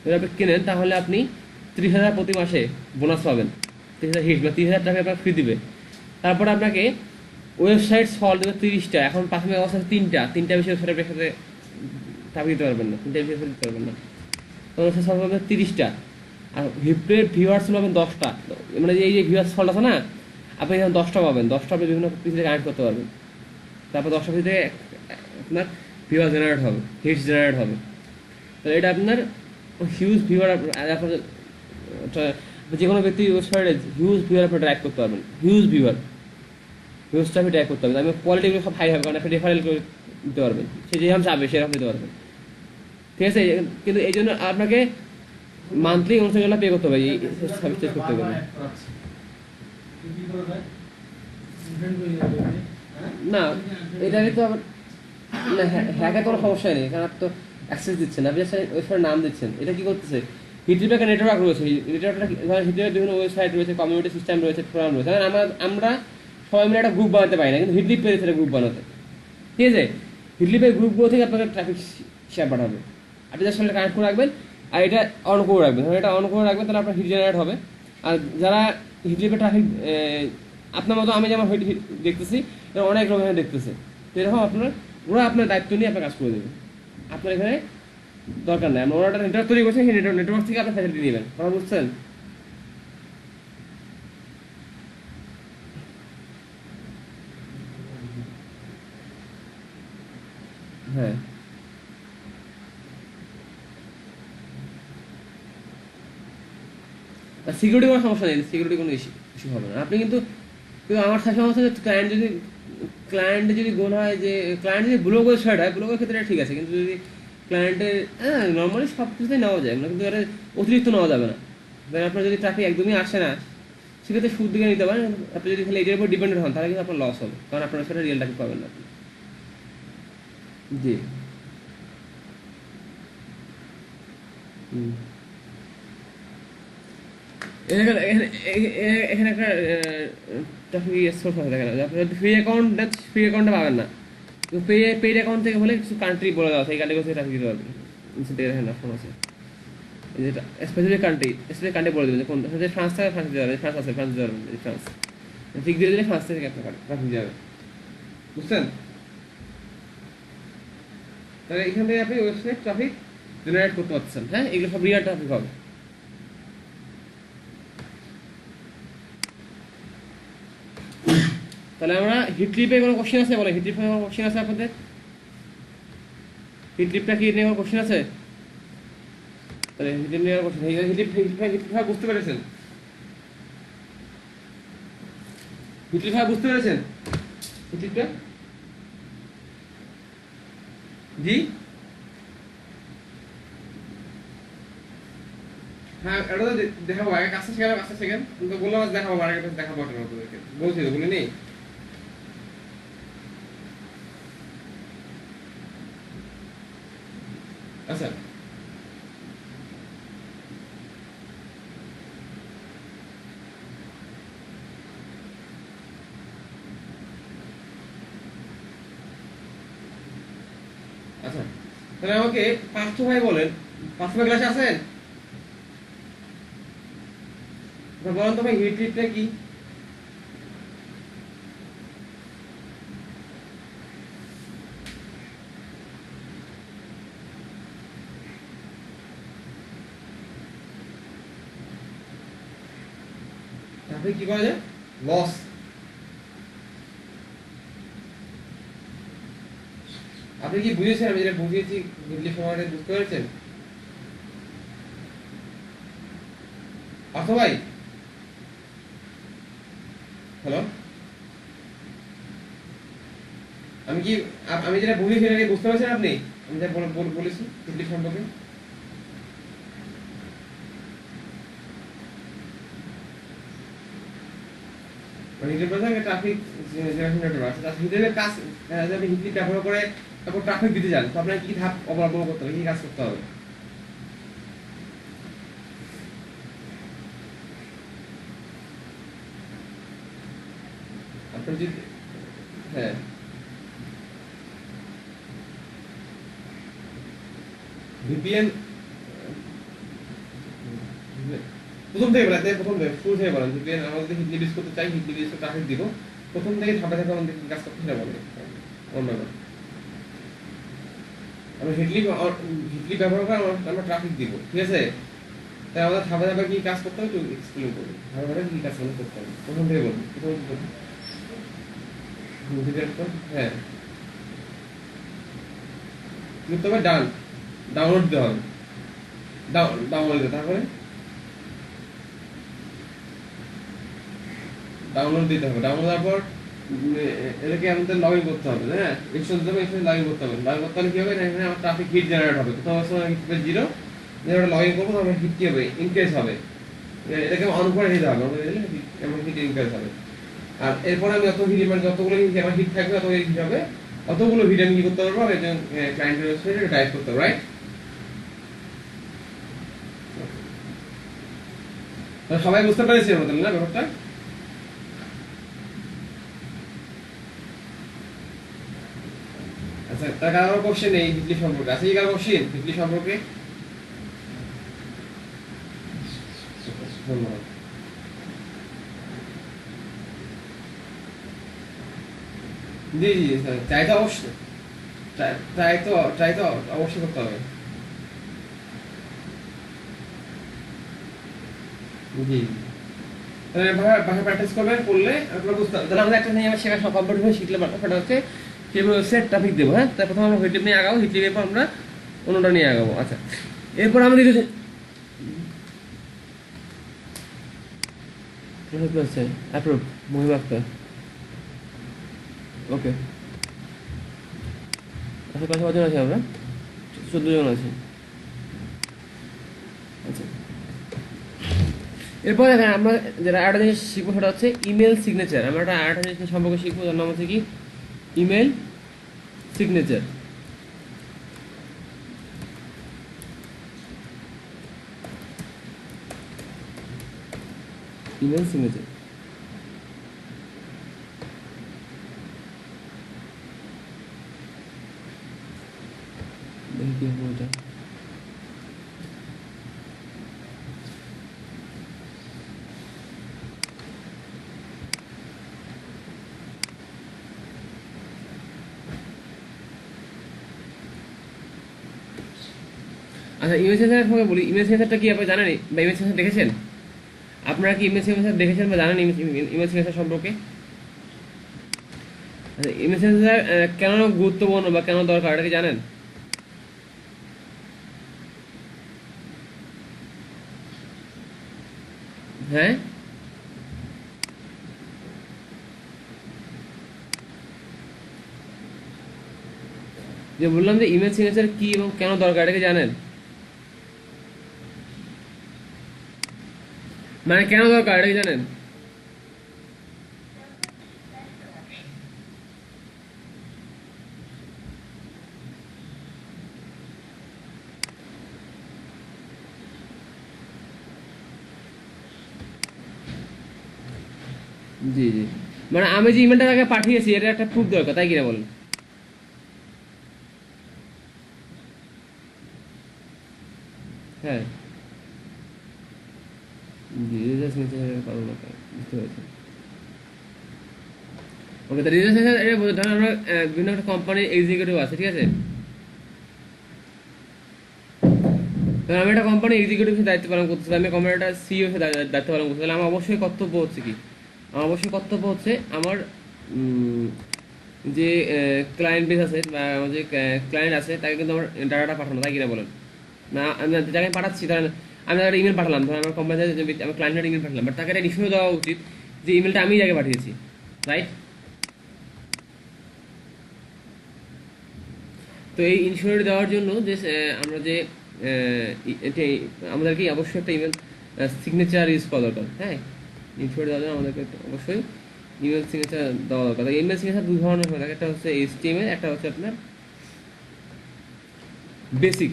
যদি আপনি কিনেন তাহলে আপনি 30,000 প্রতি মাসে বোনাস পাবেন, 30,000 হিট বা 30,000 টাকা আপনার ফ্রি দিবে। তারপরে আপনাকে ওয়েবসাইট ফল দেবে 30টা, এখন প্রাথমিক অবস্থা 3টা বেশি ওয়েবসাইট আপনার সাথে চাপিয়ে দিতে পারবেন না, 3টা বেশি ওয়েবসাইট দিতে পারবেন না, তো ওয়েবসাইট ফল পাবেন 30টা, আর হিপ্রের ভিউয়ার্স পাবেন 10টা। মানে এই যে ভিউয়ার্স ফল আছে না, আপনি এখানে 10টা পাবেন, 10টা আপনি বিভিন্ন পিসিতে কানেক্ট করতে পারবেন। তারপর 10টা পিসিতে আপনার ভিউয়ার জেনারেট হবে, হিটস জেনারেট হবে। তো এটা আপনার হিউজ ভিউয়ার, আপনার যে কোনো ব্যক্তি ওয়েবসাইটে হিউজ ভিউয়ার আপনি ট্র্যাক করতে পারবেন, হিউজ ভিউজটা আপনি ট্র্যাক করতে পারবেন। আমি কোয়ালিটিগুলো সব হাই হবে, কারণ আপনি রেফারেল করে দিতে পারবেন, সে যেরকম চাবে সেরকম দিতে পারবেন, ঠিক আছে। কিন্তু এই জন্য আপনাকে মান্থলি $19 পে করতে হবে, এই সার্ভিস চেক করতে হবে। না, এটা তো আবার না, হ্যাকে কোনো সমস্যা নেই, কারণ আপনি তো অ্যাক্সেস দিচ্ছেন, আপনি ওয়েবসাইটের নাম দিচ্ছেন। এটা কি করতেছে, হিটলিপ একটা নেটওয়ার্ক রয়েছে, নেটওয়ার্কটা হিটলিপের বিভিন্ন ওয়েবসাইট রয়েছে, কমিউনিটি সিস্টেম রয়েছে, ফোরাম রয়েছে। আমরা সবাই মিলে একটা গ্রুপ বানাতে পারি না, কিন্তু হিটলিপ পেরেছে একটা গ্রুপ বানাতে, ঠিক আছে। হিটলিপের গ্রুপগুলো থেকে আপনাকে ট্রাফিক শেয়ার পাঠাবে, আপনি যার সাথে কানেক্ট করে রাখবেন, আর এটা অন করে রাখবেন। এটা অন করে রাখবেন, তাহলে আপনার হিট জেনারেট হবে। আর যারা হিটলিপের ট্রাফিক আপনার মতো, আমি যেমন হিট দেখতেছি, অনেক লোক এখানে দেখতেছে, তো এরকম ওরা আপনার দায়িত্ব নিয়ে আপনার কাজ করে দেবে, আপনার এখানে দরকার নেই। ওরা একটা নেটওয়ার্ক তৈরি করছে, সেই নেটওয়ার্ক থেকে আপনি ফ্যাসিলিটি নেবেন, কথা বুঝছেন? হ্যাঁ, সিকিউরিটি কোনো সমস্যা নেই, সিকিউরিটি কোনো ইস্যু হবে না। আপনি কিন্তু আমার সাথে সমস্যা হচ্ছে, ক্লায়েন্ট যদি গোল হয়, যে ক্লায়েন্ট যদি ব্লগ ওয়েবসাইট হয়, ব্লগের ক্ষেত্রে ঠিক আছে, কিন্তু যদি ক্লায়েন্টের নর্মালি সব কিছুতেই নেওয়া যায় না, কিন্তু এটা অতিরিক্ত নেওয়া যাবে না। ধরেন আপনার যদি ট্রাফিক একদমই আসে না, সেক্ষেত্রে সুদ দিকে নিতে পারেন। আপনি যদি খালি এটার উপর ডিপেন্ডেন্ট হন, তাহলে কিন্তু আপনার লস হবে, কারণ আপনার সেটা রিয়েল ট্রাফিক পাবেন না আপনি। জি। হুম। এখানে এখানে একটা ট্রাফিক সোর্স আছে, দেখেন আপনি ফ্রি অ্যাকাউন্ট, ফ্রি অ্যাকাউন্টে পাবেন না, তো পেইড অ্যাকাউন্ট থেকে হলে কিছু কান্ট্রি বলে দেওয়া, সেই কান্ট্রি থেকে ট্রাফিক দিতে পারবেন। দেখেন অপশন আছে, যেটা স্পেসিফিক কান্ট্রি বলে দেবেন, যে কোন ফ্রান্স থেকে ফ্রান্স দিতে পারবেন, ফ্রান্স আছে ফ্রান্স দিতে পারবেন, ফ্রান্স ঠিক দিয়ে দিলে ফ্রান্স থেকে আপনার ট্রাফিক যাবে, বুঝছেন? তাহলে এখান থেকে আপনি ওয়েবসাইট ট্রাফিক জেনারেট করতে পারছেন, হ্যাঁ, এগুলো সব রিয়াল ট্রাফিক হবে। তাহলে আমরা হিটলিপে কোনো কোশ্চেন আছে, বলে হিটলিপে কোনো কোশ্চেন আছে আপনাদের? হিটলিপটা কি নিয়ে কোনো কোশ্চেন আছে? তাহলে হিটলিপ নিয়ে কোশ্চেন, হিটলিপ বুঝতে পেরেছেন? হিটলিপ বুঝতে পেরেছেন হিটলিপটা? জি, হ্যাঁ, এটা তো দেখাবো, আগে কাজটা শেখাবো, কাজটা শেখেন, কিন্তু বললাম আজ দেখাবো, আগে দেখাবো আপনাদেরকে, বলছি তো, বলিনি? আচ্ছা, আচ্ছা, তাহলে আমাকে পার্থ ভাই বলেন, পার্থ ভাই ক্লাসে আছেন? বলেন তো ভাই, হিটলিপটা কি? ট্রাফিক কি করা যায়? লস। আপনি কি বুঝেছেন? আমি যেটা বুঝিয়েছি হিটলিপ সময়টা বুঝতে পেরেছেন পার্থ ভাই? হ্যালো, আমি যেটা বুঝিয়েছি সেটা কি বুঝতে পেরেছেন আপনি? আমি যা বলেছি হিটলিপ সম্পর্কে। হিটলিপ বলতে ট্রাফিক জেনারেশন নেটওয়ার্ক আছে, তার হিটলিপের কাজ, আপনি হিটলিপ ব্যবহার করে তারপর ট্রাফিক দিতে যান, তো আপনার কি ধাপ অবলম্বন করতে হবে, কি কাজ করতে হবে? আপনার যদি হ্যাঁ ভিপিএন প্রথম থেকে বলাতে প্রথম থেকে শুরু থেকে বলেন ভিপিএন আমরা যদি হিটলি ইউজ করতে চাই হিটলি ইউজ ট্রাফিক দিব প্রথম থেকে ধাপে ধাপে আমাদের কি কাজ করতে হবে বলেন অন্য না আমরা হিটলি ব্যবহার করে আমরা ট্রাফিক দিব ঠিক আছে তাই আমাদের ধাপে ধাপে কি কাজ করতে হবে একটু এক্সপ্লেন করুন ধাপে ধাপে কি কাজ করতে হবে প্রথম থেকে বলুন প্রথম হ্যাঁ লিখতে হবে ডাউনলোড দিতে হবে ডাউনলোড দিতে তারপরে ডাউনলোড দিতে হবে ডাউনলোড দেওয়ার পর এটাকে আমাদের লগ ইন করতে হবে হ্যাঁ এক্সটেনশন দেবো এক্সটেনশন লগ ইন করতে হবে লগ ইন করতে হলে কি হবে এখানে আমার ট্রাফিক হিট জেনারেট হবে প্রথম অবস্থায় হিট হবে 0 যেটা লগ ইন করবো তখন হিট কি হবে ইনক্রিজ হবে এটাকে অন করে নিতে হবে এমন হিট ইনক্রিজ হবে আর এরপর আমি যত হিট মানে যতগুলো আমার হিট থাকবে তত হিট হবে অতগুলো হিট আমি কি করতে পারবো আমি একজন ক্লায়েন্টের ওয়েবসাইটে টাইপ করতে পারবো রাইট সবাই বুঝতে পেরেছি আমাদের না ব্যাপারটা আচ্ছা তার কারো কোশ্চেন এই হিটলি সম্পর্কে আছে কি কারো কোশ্চেন হিটলি সম্পর্কে ধন্যবাদ জি জি স্যার চাই তো অবশ্যই ট্রাই তো অবশ্যই করতে হবে জি তাহলে ভাষা প্র্যাকটিস করবেন করলে আপনারা বুঝতে হবে তাহলে আমাদের একটা নিয়ে আমরা শেখা কমপ্লিট হয়ে শিখলে ব্যাপারটা হচ্ছে কিভাবে ওয়েবসাইট ট্রাফিক দেবো হ্যাঁ তারপর প্রথমে আমরা হিটলিপ নিয়ে আগাবো হিটলিপের পর আমরা অন্যটা নিয়ে আগাবো আচ্ছা এরপর আমাদের অ্যাপ্রুভ মহিমা আক্তার ওকে আচ্ছা ক্লাসে কজন আছি আমরা 14 জন আছি আচ্ছা এরপর দেখেন আমরা যেটা আরেকটা জিনিস শিখবো সেটা হচ্ছে ইমেল সিগনেচার আমরা একটা আরেকটা জিনিস সম্পর্কে শিখবো যার নাম হচ্ছে কি ইমেল সিগনেচার ইমেল সিগনেচার দেখি কি হবে ওটা আচ্ছা ইমেজ সেন্সার সম্পর্কে বলি ইমেজ সেন্সারটা কি আপনি জানেন বা ইমেজ সেন্সার দেখেছেন আপনারা কি ইমেজ সেন্সার দেখেছেন বা জানেন ইমেজ সেন্সার সম্পর্কে আচ্ছা ইমেজ সেন্সার কেন গুরুত্বপূর্ণ বা কেন দরকার এটা কি জানেন হ্যাঁ যে বললাম যে ইমেজ সিগনেচার কি এবং কেন দরকার এটা কি জানেন মানে কেন দরকার এটা কি জানেন জি জি মানে আমি যে ইমেলটা তাকে পাঠিয়েছি এটা একটা প্রুফ দরকার তাই কিনা বলেন হ্যাঁ জি রিজার্ভ সিগনেচারের কারণ বুঝতে পেরেছি ওকে তো রিজার্ভ সিগনেচার এটা ধরুন আমরা বিভিন্ন একটা কোম্পানির এক্সিকিউটিভ আছে ঠিক আছে ধরুন আমি একটা কোম্পানির এক্সিকিউটিভ হিসেবে দায়িত্ব পালন করতেছি আমি কোম্পানিটা সিইও হিসেবে দায়িত্ব পালন করতেছি তাহলে আমার অবশ্যই কর্তব্য হচ্ছে কি আমার অবশ্যই কর্তব্য হচ্ছে আমার যে ক্লায়েন্ট বেস আছে বা আমার যে ক্লায়েন্ট আছে তাকে কিন্তু আমার ডাটাটা পাঠানো তাই কিনা বলেন না আমি যাকে পাঠাচ্ছি ধরেন আমি একটা ইমেল পাঠালাম ধরেন আমার কোম্পানিতে আমার ক্লায়েন্টের ইমেল পাঠালাম বাট তাকে একটা ইস্যু দেওয়া উচিত যে ইমেলটা আমি যাকে পাঠিয়েছি রাইট তো এই ইনস্যুরেন্স দেওয়ার জন্য যে আমরা যে আমাদেরকে অবশ্যই একটা ইমেল সিগনেচার ইউজ করা দরকার হ্যাঁ ইনস্যুরেন্স দেওয়ার জন্য আমাদেরকে অবশ্যই ইমেল সিগনেচার দেওয়া দরকার ইমেল সিগনেচার দুই ধরনের হয়ে থাকে একটা হচ্ছে এইচটিএমএল একটা হচ্ছে আপনার বেসিক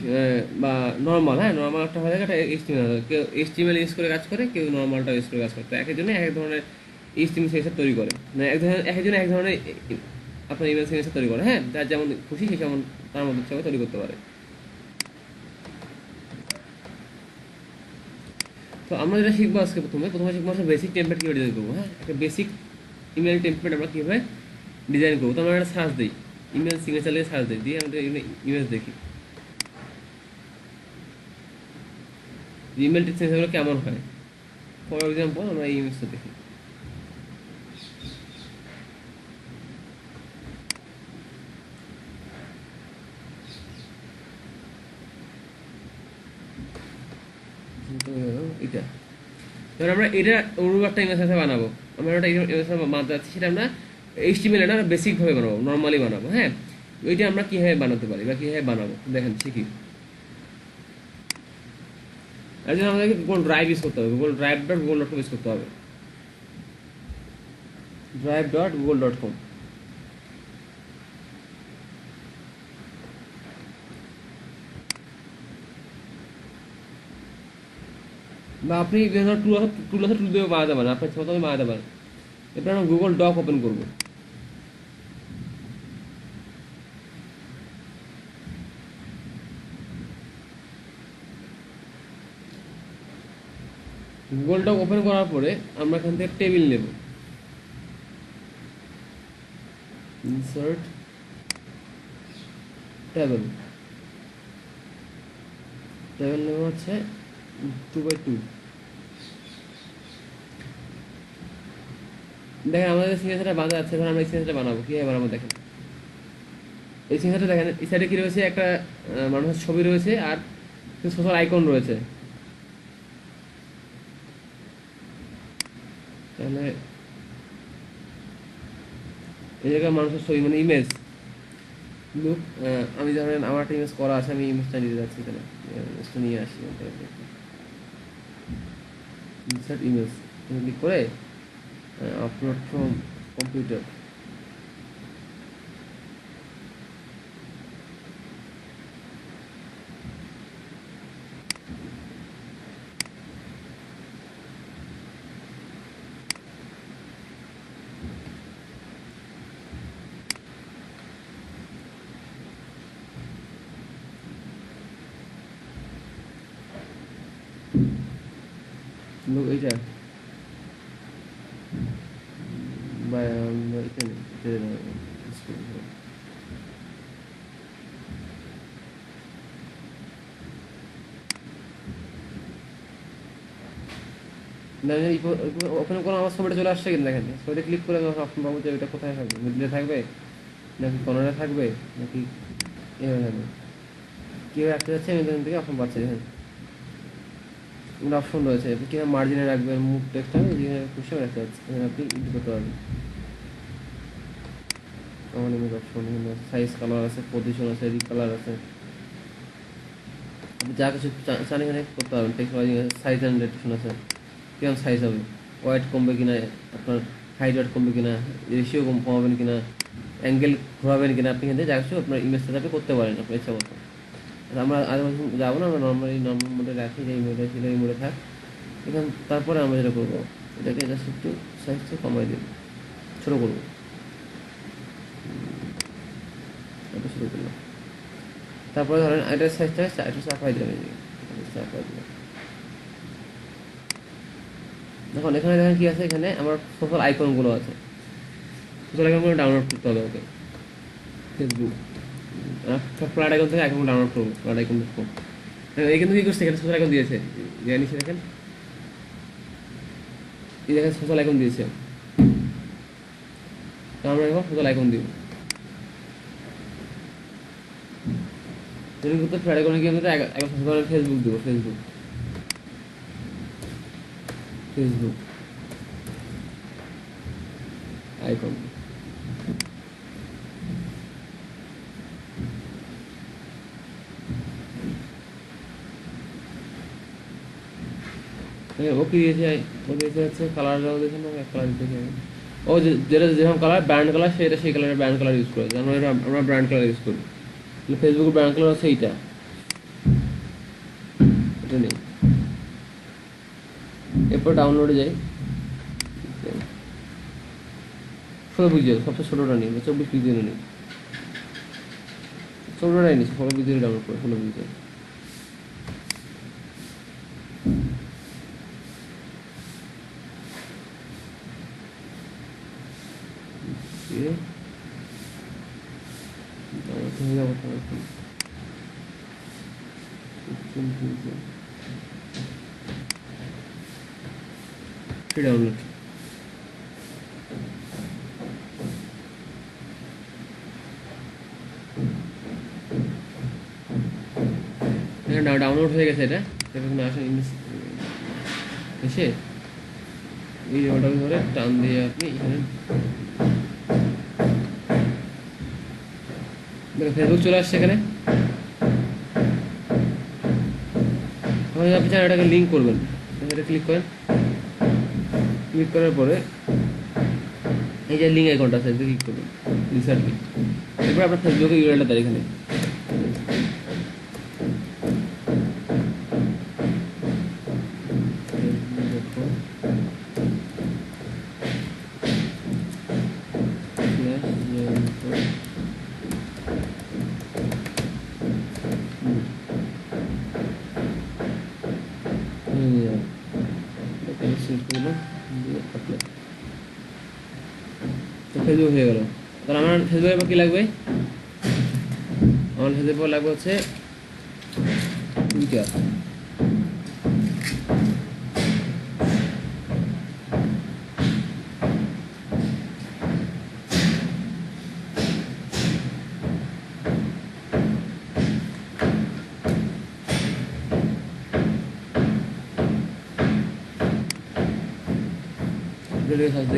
বা নর্মাল হ্যাঁ নর্মাল একটা হয়ে থাকে একটা এইচটিএমএল কেউ এইচটিএমএল ইউজ করে কাজ করে কেউ নর্মালটা ইউজ করে কাজ করে তো একের জন্য এক ধরনের এইচটিএমএল সিগনেচার তৈরি করে, মানে একজন এক ধরনের আপনার ইমেল সিগনেচার তৈরি করে, হ্যাঁ, যার যেমন খুশি সে কেমন তার মধ্যে হিসাবে তৈরি করতে পারে। তো আমরা যেটা শিখবো আজকে প্রথমে শিখবো হচ্ছে বেসিক টেমপ্লেট কীভাবে ডিজাইন করবো, হ্যাঁ, একটা বেসিক ইমেল টেমপ্লেট আমরা কীভাবে ডিজাইন করবো। তো আমরা একটা সার্চ দিই, ইমেল সিগনেচার দিয়ে সার্চ দিই, দিয়ে আমরা ইমেজ দেখি ইমেল সিগনেচারগুলো কেমন হয়। ফর এক্সাম্পল আমরা এই ইমেজটা দেখি, এটা এবার আমরা এটা অনুরূপ একটা ইমেজ বানাবো, আমরা একটা ইমেজ বানাতে যাচ্ছি, সেটা আমরা এইচটিএমএল এটা বেসিকভাবে বানাবো, নর্মালি বানাবো, হ্যাঁ। ওইটা আমরা কীভাবে বানাতে পারি বা কীভাবে বানাবো দেখেন শিখি। এর জন্য আমাদেরকে গুগল ড্রাইভ ইউজ করতে হবে, google.com ইউজ করতে হবে, drive.google.com। বা আপনি টুল দিয়ে বানাতে পারেন, আপনার ইচ্ছা মতো বানাতে পারেন। এরপর আমরা গুগল ডক ওপেন করবো, গুগল ডক ওপেন করার পরে আমরা এখান থেকে টেবিল নেব, ইনসার্ট টেবিল নেব হচ্ছে 2x2। দেখেন আমাদের সিগনেচারটা বাঁধা আছে, এখন আমরা এই সিগনেচারটা বানাবো, কীভাবে বানাবো দেখেন। এই সিগনেচারটা দেখেন, এই সাইডে কী রয়েছে, একটা মানুষের ছবি রয়েছে আর সোশ্যাল আইকন রয়েছে। তাহলে এই জায়গায় মানুষের ছবি মানে ইমেজ লুক, আমি ধরেন আমার একটা ইমেজ করা আছে, আমি ইমেজটা নিতে যাচ্ছি, তাহলে ইমেজটা নিয়ে আসি, ইনসার্ট ইমেজ ক্লিক করে আপলোড ফ্রম কম্পিউটার, লোক এইটা বা এখানে ওখানে কোনো আমার ছবিটা চলে আসছে কিনা দেখেন, ছবিটা ক্লিক করে আমি অপশন পাবো যে ওইটা কোথায় থাকবে, মিডলে থাকবে নাকি কর্নারে থাকবে নাকি এভাবে থাকবে, কীভাবে রাখতে যাচ্ছে আমি এখান থেকে অপশন পাচ্ছি। দেখেন অপশন রয়েছে, কীভাবে মার্জিনে রাখবেন, মুভ টেক্সট আমি যেখানে খুশি রাখতে যাচ্ছি, আপনি ইউজ করতে পারবেন। আমার ইমেজ অপশন সাইজ, কালার আছে, পজিশন আছে, রিকালার আছে, আপনি যা কিছু চান এখানে করতে পারবেন। টেক্সট সাইজ অ্যান্ড রেডিয়েশন আছে, কেমন সাইজ হবে, ওয়েট কমবে কিনা, আপনার হাইট ওয়েট কমবে কিনা, রেশিও কমাবেন কিনা, অ্যাঙ্গেল ঘোরাবেন কিনা, আপনি এখান থেকে যা কিছু আপনার ইমেজটা যাবে করতে পারেন আপনার ইচ্ছা মতো। আমরা আজ যাবো না, আমরা নর্মাল মোডে রাখি, যে এই মোডে ছিল এই মোডে থাক এখান। তারপরে আমরা যেটা করবো, এটাকে জাস্ট একটু সাইজটা কমাই দিই, ছোটো করবো, এটা শুরু করলাম। তারপরে ধরেন এটার সাইজটাকে একটু চাপাই দিলাম, চাপাই দিলাম। দেখুন এখানে দেখেন কি আছে, এখানে আমার সোশ্যাল আইকনগুলো আছে, সোশ্যাল আইকনগুলো ডাউনলোড করতে হবে ওকে। ফেসবুক ফ্ল্যাট আইকন থেকে আইকন ডাউনলোড করবো, ফ্ল্যাট আইকন দেখবো। এখানে কী করছে, এখানে সোশ্যাল আইকন দিয়েছে, নিচে দেখেন এই দেখেন সোশ্যাল আইকন দিয়েছে, তো আমরা এখন সোশ্যাল আইকন দিব। করতে ফ্ল্যাট আইকনে গিয়ে আমরা এখন ফেসবুক দেবো, ফেসবুক আইকন। ওকে দিয়েছে, হচ্ছে কালারটাও দেখেন, কালার দিতে ও যেটা যেরকম কালার ব্র্যান্ড কালার সেটা সেই কালারের ব্র্যান্ড কালার ইউজ করেছে, আমরা ব্র্যান্ড কালার ইউজ করি। ফেসবুকের ব্র্যান্ড কালার আছে এইটা, এটা নেই। এরপর ডাউনলোডে যাই, 16 পিক্সেল, সবচেয়ে ছোটোটা নিই, 24 পিক্সেল নিই, ছোটোটাই নিচ্ছি, 16 পিক্সেল ডাউনলোড করে, 16 পিক্সেল। হয়ে যাবো ডাউনলোড। ডাউনলোড হয়ে গেছে এটা, এখানে আসে এসে এই ওটাকে ধরে টান দিয়ে আপনি এখানে ফেসবুক চলে আসছে এখানে। আপনি চান এটাকে লিঙ্ক করবেন, এটা ক্লিক করেন, ক্লিক করার পরে এই যে লিঙ্ক অ্যাকাউন্ট আছে ক্লিক করবেন, রিসার্চ লিঙ্ক, এরপর আপনার ফেসবুকের ইউআরএলটা দেয় এখানে। ফেসবুক হয়ে গেল। তাহলে আমার ফেসবুকে কি লাগবে? আমার ফেসবুকে লাগবে হচ্ছে টুইটার।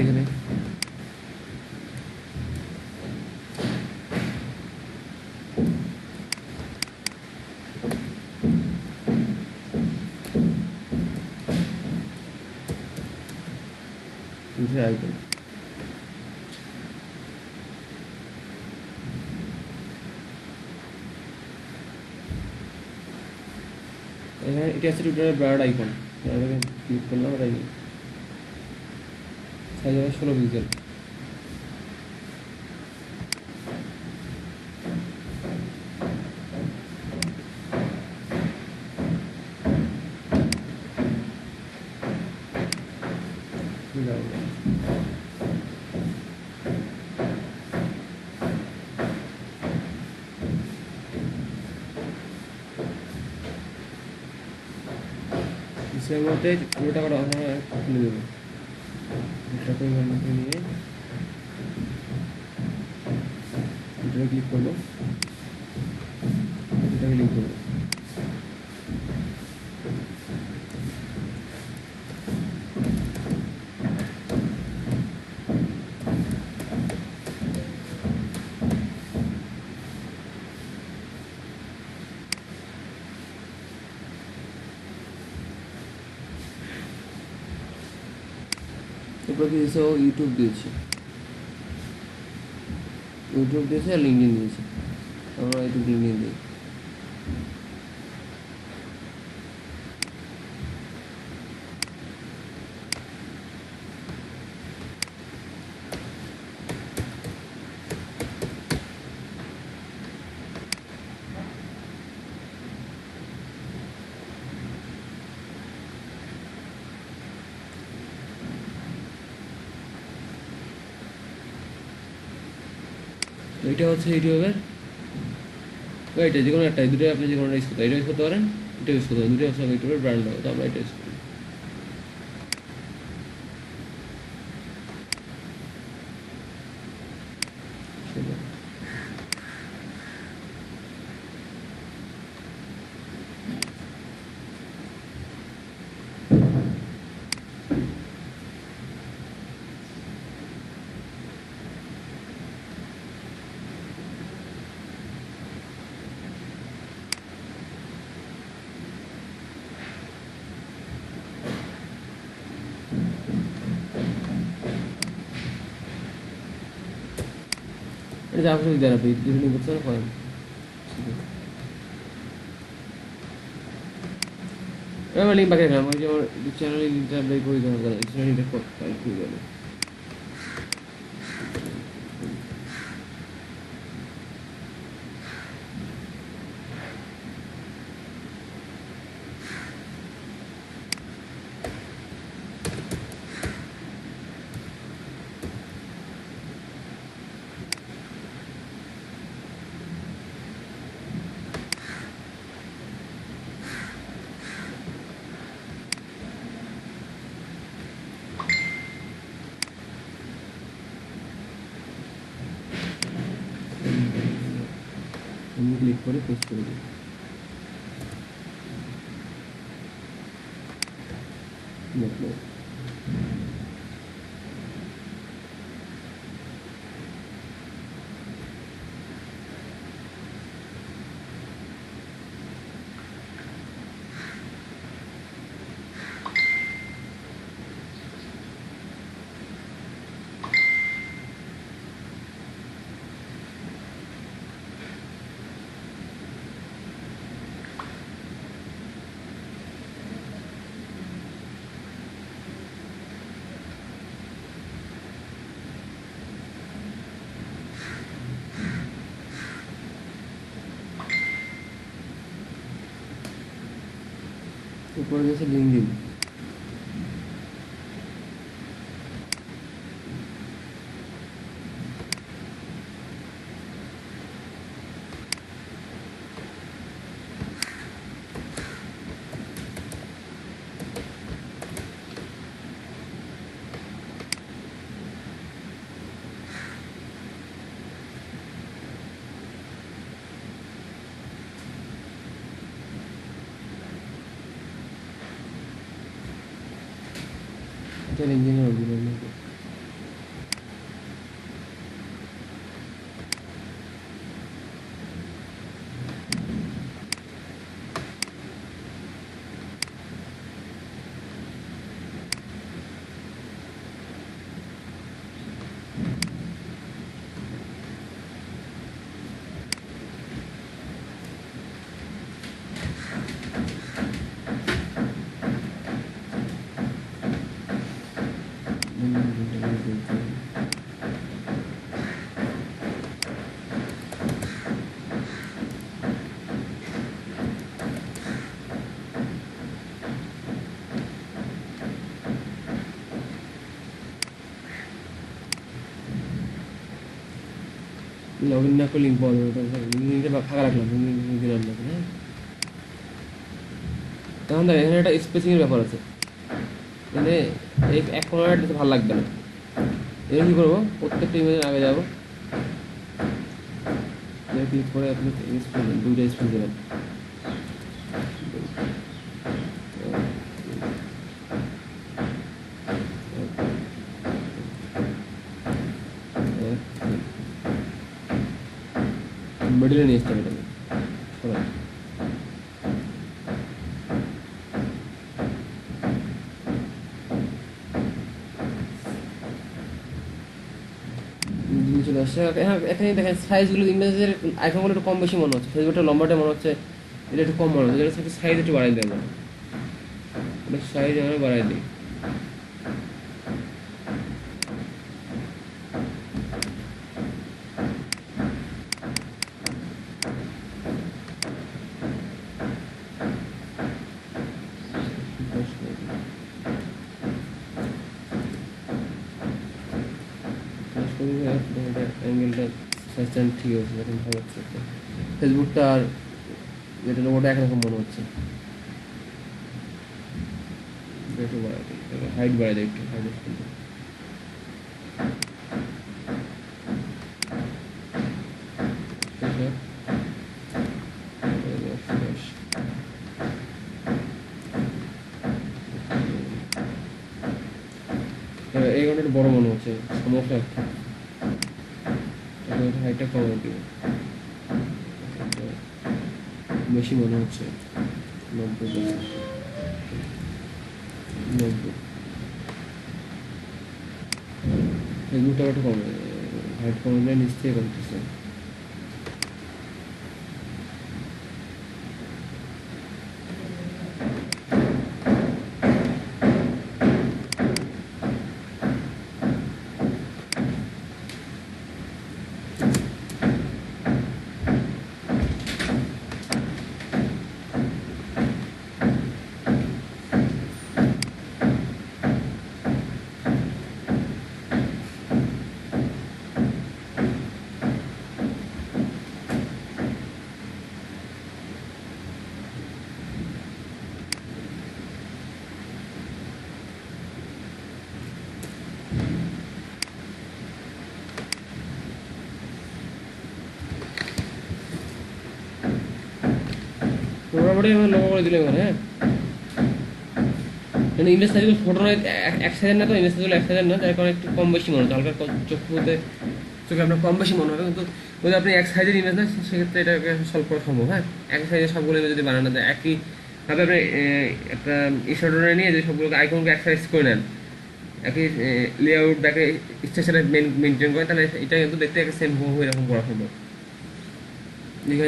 এখানে আইকন, এখানে এটা আছে টুইটারের ব্রাউড আইকন, ক্লিক করলাম, এটা সাইজ হবে 16 পিক্সেল। ইসের মধ্যে পুরোটা করে খুলে দেবো, এটাকে নিয়ে এটা ক্লিক করবো, এটা ক্লিক করবো, এরপর কি দিয়েছে? ও ইউটিউব দিয়েছে, ইউটিউব দিয়েছে আর লিঙ্কডিন দিয়েছে। আমরা ইউটিউব লিঙ্কডিন দিই। এটা হচ্ছে ইউটিউবের, এটা যে কোনো একটা, দুটোই আপনি যে কোনো ইউজ করতে, এটা ইউজ করতে পারেন, এটা ইউজ করতে পারেন, দুটোই হচ্ছে ইউটিউবের ব্র্যান্ড হবে, তো আমরা এটা ইউজ করি। এটা যা আপনি দেন, আপনি ডিফারেন্ট করতে পারেন। এবার লিঙ্ক বাকি রাখলাম, ওই যে আমার চ্যানেলের লিঙ্কটা বের করে দেওয়া গেল, চ্যানেল লিঙ্কটা করে দেওয়া ক্লিক করে পেস্ট করে দিই। দেখো উপরে গেছে লিঙ্কডিন। এটা লিঙ্কডিনের অরিজিনাল লিঙ্ক। লগ ইন না করে লিঙ্ক পাওয়া যাবে, লিঙ্কটা ফাঁকা রাখলাম, লিঙ্ক দিলাম না। হ্যাঁ, তখন দেখ এখানে একটা স্পেসিংয়ের ব্যাপার আছে, মানে এক কোনার দিতে ভালো লাগবে না। এর কী করবো, প্রত্যেকটা ইমেজের আগে যাবো, ক্লিক করে আপনি দুইটা স্পেস দেবেন। মিডলে নিয়ে আসতে হবে সরাই। চলে আসছে এখানে দেখেন সাইজগুলো ইমেজের আইকনগুলো একটু কম বেশি মনে হচ্ছে, ফেসবুকটা লম্বাটা মনে হচ্ছে, এটা একটু কম মনে হচ্ছে, এটা সাথে সাইজ একটু বাড়াই দেবো, এটা সাইজ আমরা বাড়াই দিই। অ্যাঙ্গেলটা সাইজটা ঠিক আছে, এখন ভালো হচ্ছে। ফেসবুকটা আর যেটা ওটা একরকম মনে হচ্ছে, একটু বাড়াই দিই, হাইট বাড়াই দিই একটু, হাইট এই ঘন্টা বড় মনে হচ্ছে, সমস্যা হাইটটা কমাই দিব, বেশি মনে হচ্ছে 90%, 90। ফেসবুকটা একটু কমে, হাইট কমে নিচ থেকে কমতেছে। অটোমেটিক আমরা লোগো করে দিলে হ্যাঁ, মানে ইমেজ সাইজগুলো ফটো এক সাইজের না, তো ইমেজ সাইজগুলো এক সাইজের না, যার কারণে একটু কম বেশি মনে হচ্ছে, হালকা চোখে আপনার কম বেশি মনে হবে। কিন্তু যদি আপনি এক সাইজের ইমেজ না, সেক্ষেত্রে এটাকে সলভ করা সম্ভব। হ্যাঁ, এক সাইজের সবগুলো ইমেজ যদি বানানো যায়, একইভাবে আপনি একটা ইস্টার্টারে নিয়ে যে সবগুলোকে আইকনকে এক সাইজ করে নেন, একই লেআউট ব্যাকে স্ট্রাকচারে মেনটেন করেন, তাহলে এটা কিন্তু দেখতে একটা সেম হুবহু এরকম করা সম্ভব।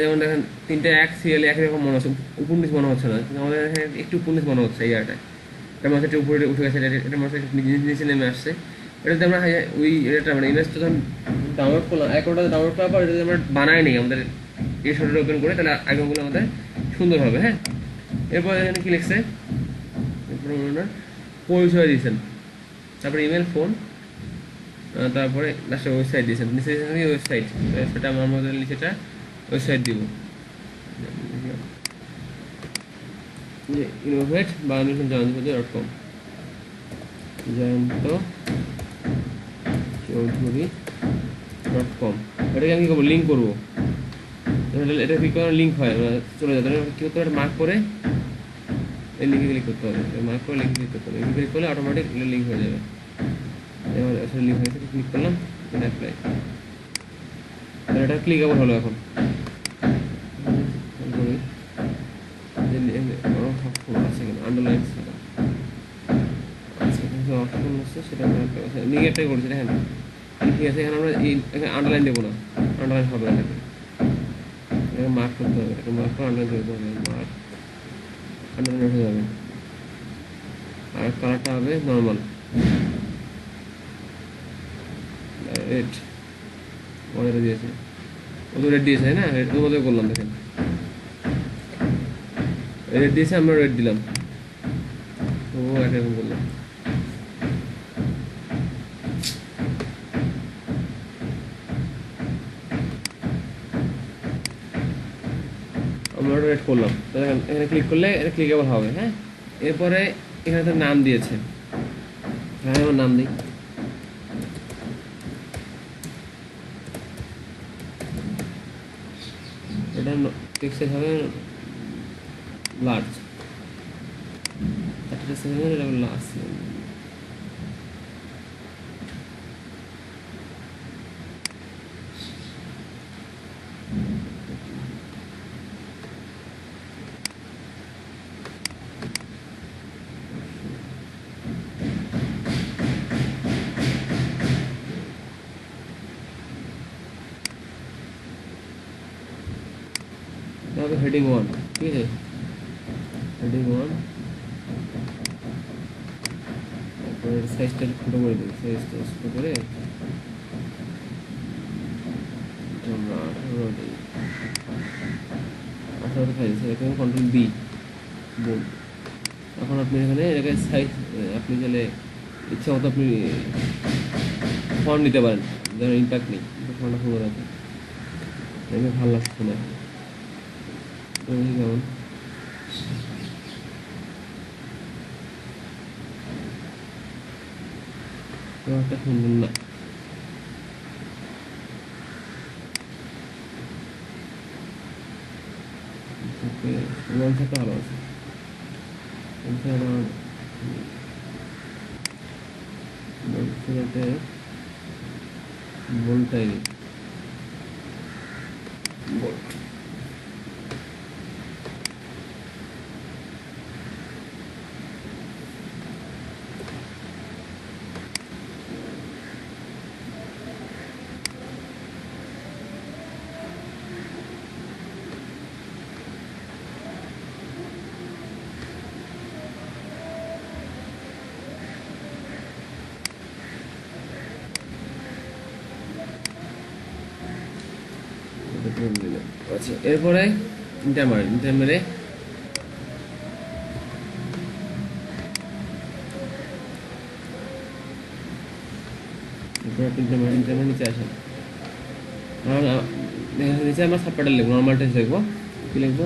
যেমন দেখেন তিনটে এক সিরিয়ালে একই রকম মনে হচ্ছে, উপন্যাস মনে হচ্ছে না, কিন্তু আমাদের এখানে একটু উপন্যাস মনে হচ্ছে। এই আরটায় এটা মনে হচ্ছে উপরে উঠে গেছে, এটা মনে হচ্ছে নিচে নেমে আসছে। এটা যদি আমরা ওই এটা মানে ইমেজটা যখন ডাউনলোড করলাম, একটা ডাউনলোড করার পর এটা যদি আমরা বানাই নিই আমাদের এই শোটা ওপেন করে, তাহলে আইকনগুলো আমাদের সুন্দর হবে। হ্যাঁ, এরপর এখানে কি লিখছে, এরপর ওনার পরিচয় দিয়েছেন, তারপরে ইমেল, ফোন, তারপরে লাস্টে ওয়েবসাইট দিয়েছেন, নিচে ওয়েবসাইট, সেটা আমার মধ্যে নিচেটা ওয়েবসাইট দিব, যে ইনোভেট বাংলাদেশ জয়ন্ত.com, জয়ন্ত.চৌধুরী.com। এটাকে আমি কি করবো, লিঙ্ক করবো। এটা কি করে লিঙ্ক হয়, চলে যাবে, কি করতে হবে, মার্ক করে এই লিঙ্কে ক্লিক করতে হবে, মার্ক করে লিঙ্কে ক্লিক করতে হবে, লিঙ্কে ক্লিক করলে অটোমেটিক লিঙ্ক হয়ে যাবে। এবার আসলে লিঙ্ক হয়েছে, ক্লিক করলাম, অ্যাপ্লাই, তাহলে এটা ক্লিকেবল হলো। এখন আছে কেন আন্ডারলাইন অপশন আছে, সেটা নিগেটটাই করেছি। দেখেন ঠিক আছে, এখানে আমরা এখানে আন্ডারলাইন দেবো না, আন্ডারলাইন হবে না, এটাকে মার্ক করতে হবে, এটাকে মার্ক করে আন্ডারলাইন করতে হবে, মার্ক আন্ডারলাইন উঠে যাবে। আর কালারটা হবে নর্মাল রেড, ওদের দিয়েছে, ওদের রেড দিয়েছে না, রেড ওদের করলাম। দেখেন রেড দিয়েছে, আমরা রেড দিলাম, ও একরকম করলাম। আমরা রেড করলাম, এখানে ক্লিক করলে এটা ক্লিকেবল হবে। হ্যাঁ, এরপরে এখানে তো নাম দিয়েছে, হ্যাঁ আমার নাম দিই, এটা টেক্সট হবে লার্জ, একটা সেকেন্ড এটা লাস্ট, হেডিং 1, ঠিক আছে, হেডিং 1, তারপরে সাইজটা ছোটো করে দিই, সাইজটা ছোটো করে আমরা 18 দিই, 18 সাইজ, এখানে কন্ট্রোল বি বোল্ড। এখন আপনি এখানে এটাকে সাইজ আপনি চাইলে ইচ্ছা মতো আপনি ফন্ট নিতে পারেন, যেন ইম্প্যাক্ট নেই, ফন্টটা সুন্দর আছে, এমনি ভালো লাগছে না কেমন। একটা সুন্দর না, ভালো আছে, বলটাই বল। আচ্ছা, এরপরে ইন্টার মেরে নিচে আসেন, নিচে আমরা সাবটাইটেল লিখবো, নর্মাল টেক্সট লিখবো, কি লিখবো,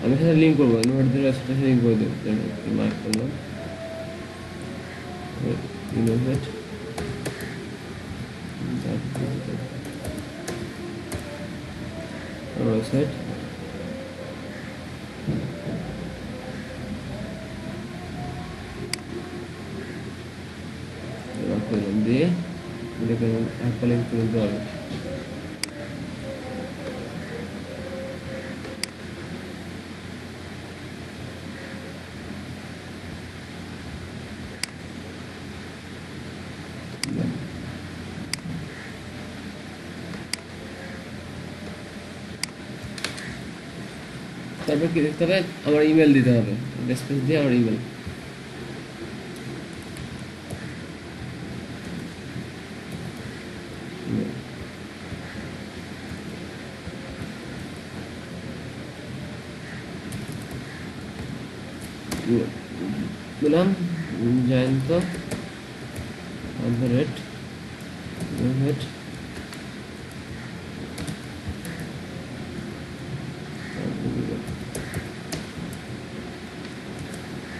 আমি সাথে লিঙ্ক করবো, ইনোভেট সাথে লিঙ্ক করে দেবো, মার্ক করলাম ইনোভেট ওয়েবসাইট দিয়ে এটাকে একটা লিঙ্ক করে দিতে হবে। তারপর কি দেখতে হবে, আমার ইমেল দিতে হবে, স্পেস দিয়ে আমার ইমেল। দিলাম জয়ন্ত @,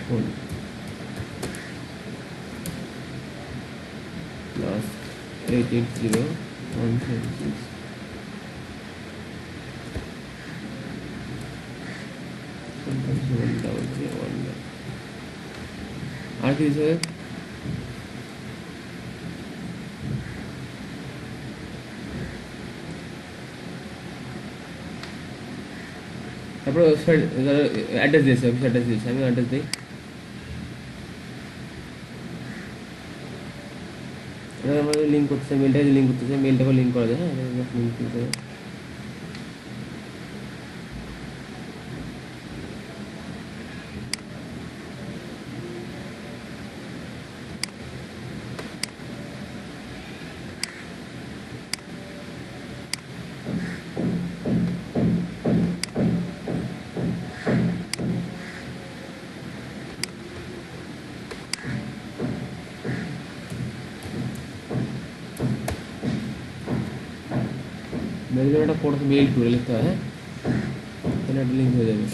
ফোন প্লাস 880136 আর কি দিতে হবে, তারপরে ওয়েবসাইট অ্যাড্রেস দিয়েছে, অফিস অ্যাড্রেস দিয়েছে, আমি অ্যাড্রেস দিই। এটা আমাদের লিঙ্ক করতেছে, মেলটাকে লিঙ্ক করতেছে, মেলটাকে লিঙ্ক করা যায়। হ্যাঁ লিঙ্ক করতে হবে। মেল একটা কোড মেল টুলে লিখতে হয়, হ্যাঁ তাহলে একটা লিঙ্ক হয়ে যাবে।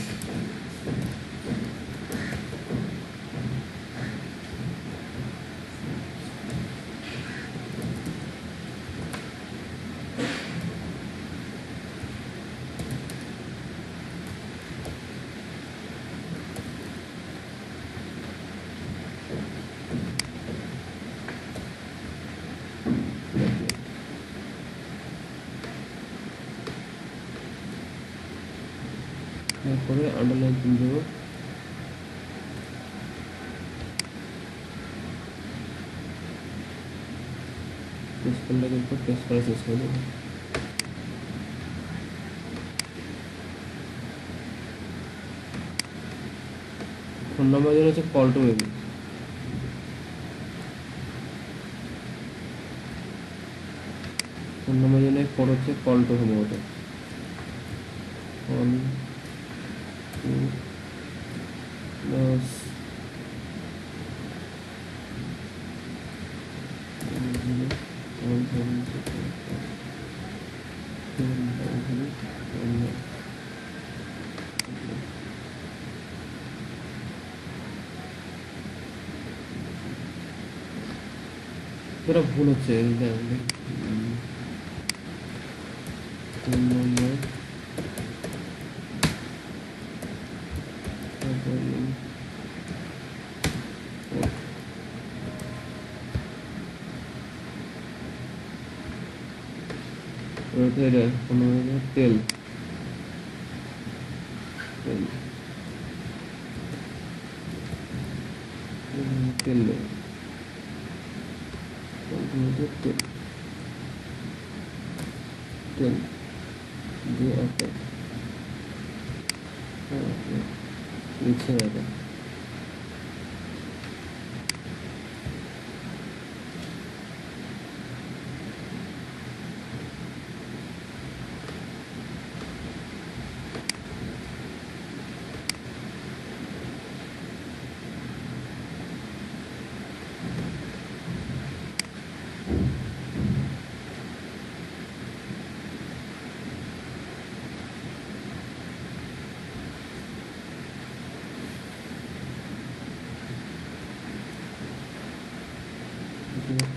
তারপরে আন্ডারলাইন তুলে দেবো, শেষ করলে কিন্তু শেষ করা শেষ করে দেবো। ফোন নাম্বার জন্য হচ্ছে call to maybe, phone number জন্য কোড হচ্ছে কল টু সম্ভবত, কল টু প্লাস তোরা ভুল হচ্ছে, ফোন নম্বর তেল তেল তেল দিয়ে একটা লিখছে না এটা।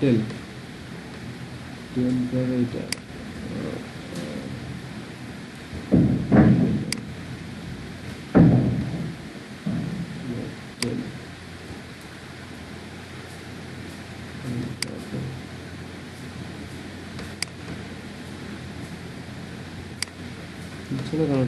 টেল টেল এইটা টেল ছিল কেন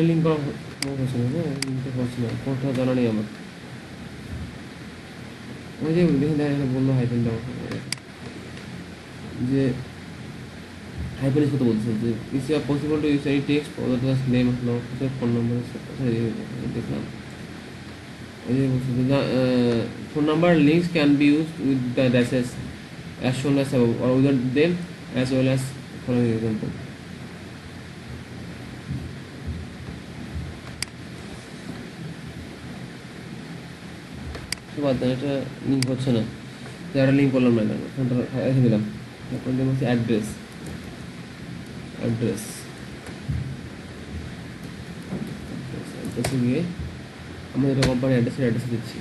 লিঙ্ক করা হচ্ছে না, হ্যাঁ লিঙ্কটা পাচ্ছি না, কোনটা জানা নেই আমার। ওই যে দেখুন দেখা বললো হাইফেন দেওয়া যে হাইফেন ইউজ করতে বলছে যে is possible to use any text other name phone number দেখলাম। ওই যে বলছে যে phone number links can be use with the dashes as shown as above or without them as well as following example. বাদ দেন, এটা লিঙ্ক হচ্ছে না, যারা লিঙ্ক করলাম না কেন ফোনটা রেখে দিলাম। তারপর দেবো হচ্ছে অ্যাড্রেস অ্যাড্রেসে গিয়ে আমাদের এটা কোম্পানির অ্যাড্রেসে দিচ্ছি।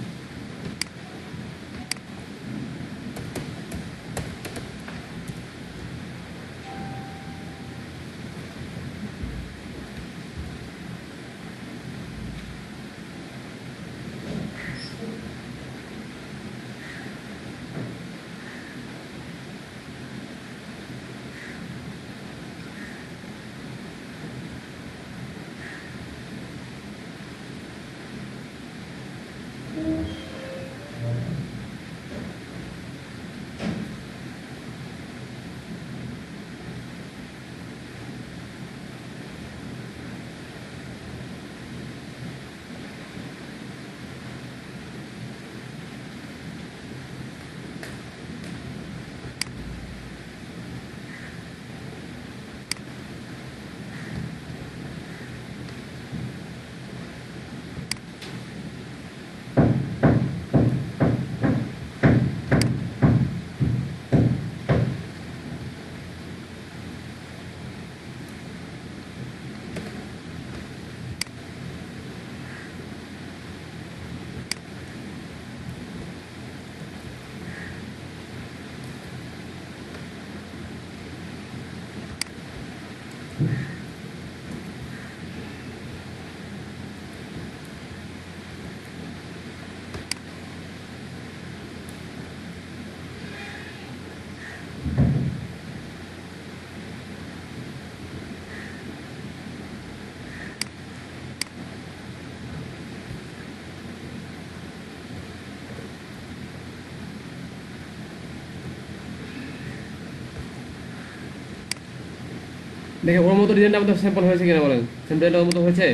দেখে ওর মতো ডিজাইনটা আমাদের স্যাম্পল হয়েছে কিনা বলেন, সেম ডিজাইনটা ওর মতো হয়েছে,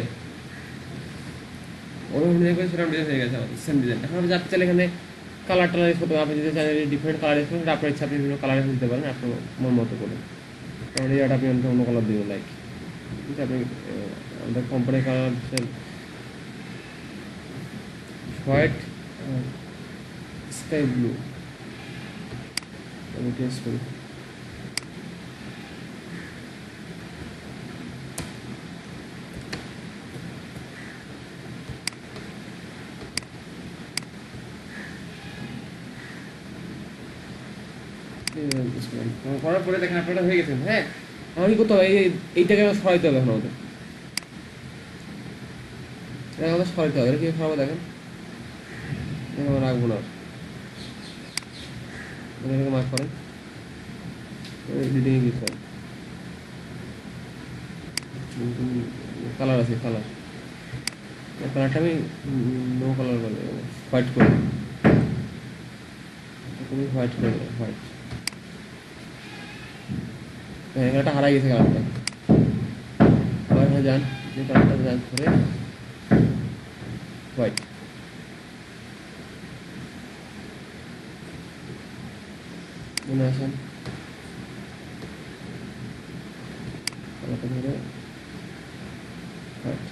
ওর ডিজাইন করে সেরকম ডিজাইন হয়ে গেছে আমাদের সেম ডিজাইন। এখন আপনি যাতে চাইলে এখানে কালার টালার ইউজ করতে পারেন, আপনি যদি চান ডিফারেন্ট কালার ইউজ করেন আপনার ইচ্ছা, আপনি বিভিন্ন কালার দিতে পারেন আপনার মন মতো করে। কারণ এটা আপনি অন্য কালার দিবেন লাইক, ঠিক আছে। আপনি আমাদের কোম্পানির কালার হচ্ছে হোয়াইট স্কাই ব্লু, আমি টেস্ট করি। করার পরে দেখেন আপনারা হয়ে গেছেন। হ্যাঁ আমার কি করতে হবে, এইটাকে সরাইতে হবে এখন আমাদের। এটা আমাদের সরাইতে হবে, এটা কি সরাবো দেখেন, এখানে রাখবো না, এখানে মার্ক করেন, এডিটিংয়ে ক্লিক করেন, কালার আছে, কালারটা আমি নো কালার করে দেবো, হোয়াইট করে দেবো, তুমি হোয়াইট করে দেবো, হোয়াইট, হ্যাঁ কালারটা হারাই গেছে, কালারটা আবার এখানে যান, যে কালারটা যান করে হোয়াইট, মনে আসেন কালারটা ধরে হোয়াইট।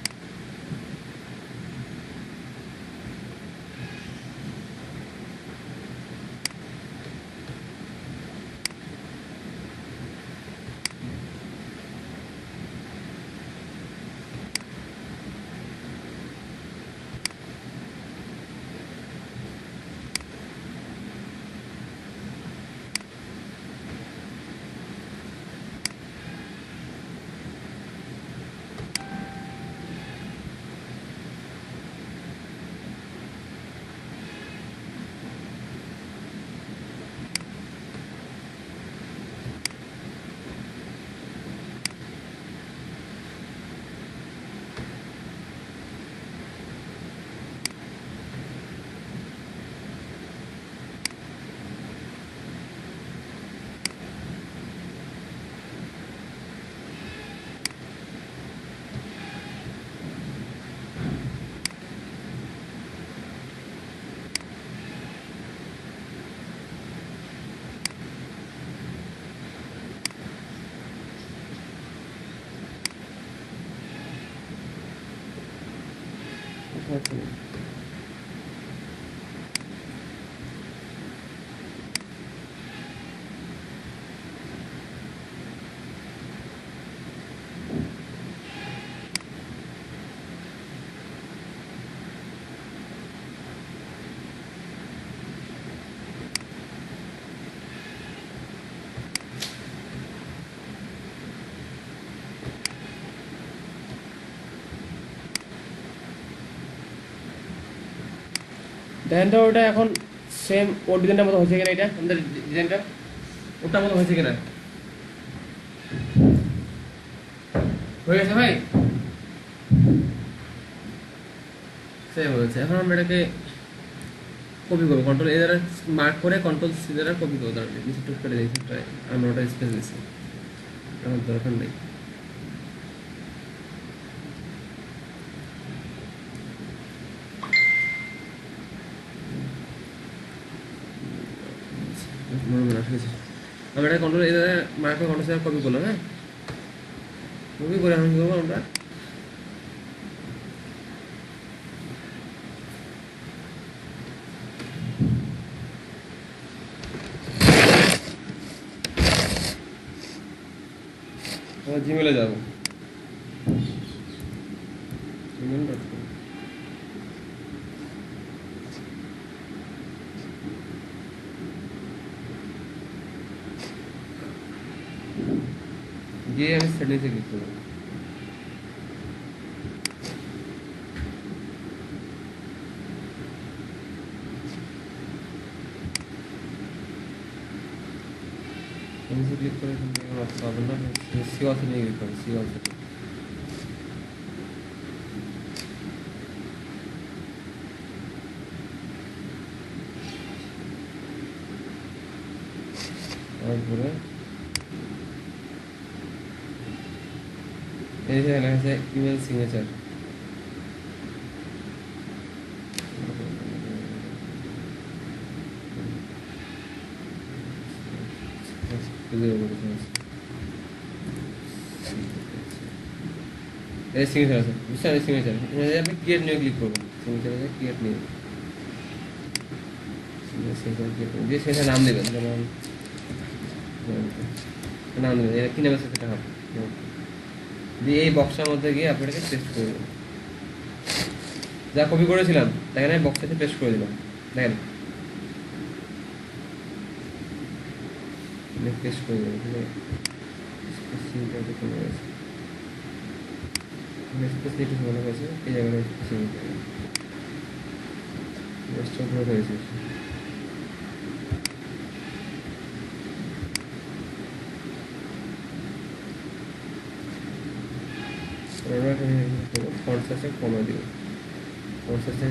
দেখেন তো ওটা এখন সেম ওর ডিজাইনটার মতো হয়েছে কিনা, এটা আমাদের ডিজাইনটা ওটার মতো হয়েছে কিনা, হয়ে গেছে ভাই, সেম হয়েছে। এখন আমরা এটাকে কপি করবো, কন্ট্রোল এ দ্বারা মার্ক করে কন্ট্রোল সি দ্বারা কপি করবো, তার নিচে টুক করে দিয়েছি, আমরা ওটা স্পেস দিচ্ছি, আমার দরকার নেই। আমরা এটা কন্ট্রোল এই মার্ক করে কন্ট্রোল সি কপি করলাম, হ্যাঁ কপি করে এখন কি করবো আমরা জিমেলে যাবো, gmail.com গিয়ে আমি সেটিংসে ক্লিক করবো, সেটিংসে ক্লিক করে এখান থেকে আমার পাবেন না, সি অল সেটিংয়ে ক্লিক করুন, সি অল সেটিং, তারপরে এই যে লেখা আছে ইমেল সিগনেচার, এই সিগনেচার আছে বুঝছেন, এই সিগনেচার আপনি ক্রিয়েট নিয়ে ক্লিক করবেন, সিগনেচার আছে ক্রিয়েট নিয়ে যে সেটা নাম দেবেন, যেমন নাম দেবেন, এটা কি নামের সাথে হবে দিয়ে এই বক্সের মধ্যে গিয়ে আপনাকে পেস্ট করে দেবেন, যা কপি করেছিলাম দেখেন আমি বক্সটাতে পেস্ট করে দিলাম, দেখেন পেস্ট করে দেবেন, স্পেস একটু মনে হয়েছে এই জায়গাটা স্টক গ্রোথ হয়েছে ফন্ট সাইজটা কমে দিব ফন্ট সাইজটা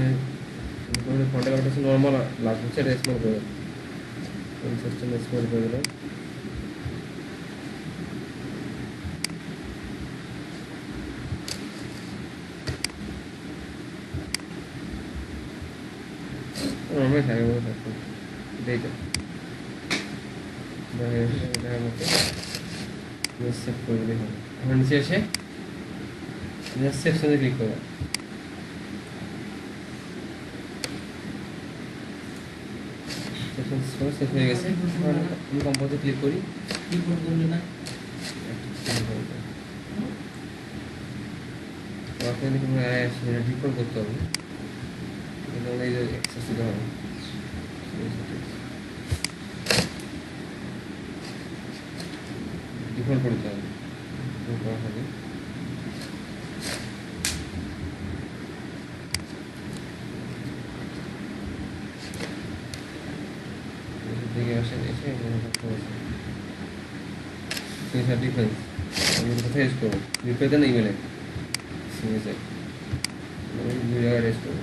ফন্টের কালারটা নর্মাল লাগছে হচ্ছে এটা স্মল করে ফন্ট সাইজটা স্মল করে দিলাম নর্মাল থাকে মনে থাকতো এইটা দেখার মতো সেভ করে দিলে হবে এখন নিচে এসে সেকশনে ক্লিক করবেন সেকশন সেভ হয়ে গেছে আমি কম্পোজে ক্লিক করি কি করবে না আপনাকে কোনো সেটা ডিফল্ট করতে হবে এটা এই যে অ্যাক্সেস দিতে হবে ডিফল্ট করতে হবে করা হবে দিকে আসেন এসে সিগনেচার ডিফারেন্স আমি কোথায় ইউজ করবো রিপ্লাই দেন ইমেলে সিগনেচার আমি দুই জায়গায় রেস্ট করবো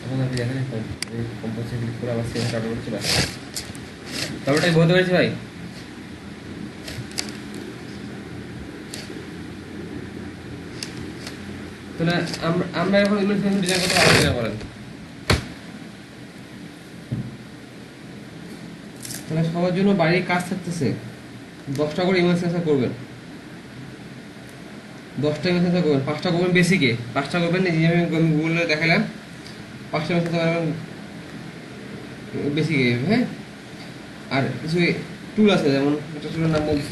এখন আপনি দেখেন কম্পোজে ক্লিক করে আবার সেভ কার্ড করে চলে আসে তারপরটাই বলতে পেরেছি ভাই তাহলে আমরা এখন ইমেল সেন্স ডিজাইন করতে আলোচনা করেন তাহলে সবার জন্য বাড়ির কাজ থাকতেছে 10টা করে ইমেল সেন্সর করবেন 10টা ইমেল সেন্সর করবেন 5টা করবেন বেসিকে 5টা করবেন এই যে আমি গুগলে দেখালাম 5টা ইমেল সেন্সর করবেন বেসিকে হ্যাঁ আর কিছু টুল আছে যেমন একটা টুলের নাম বলছি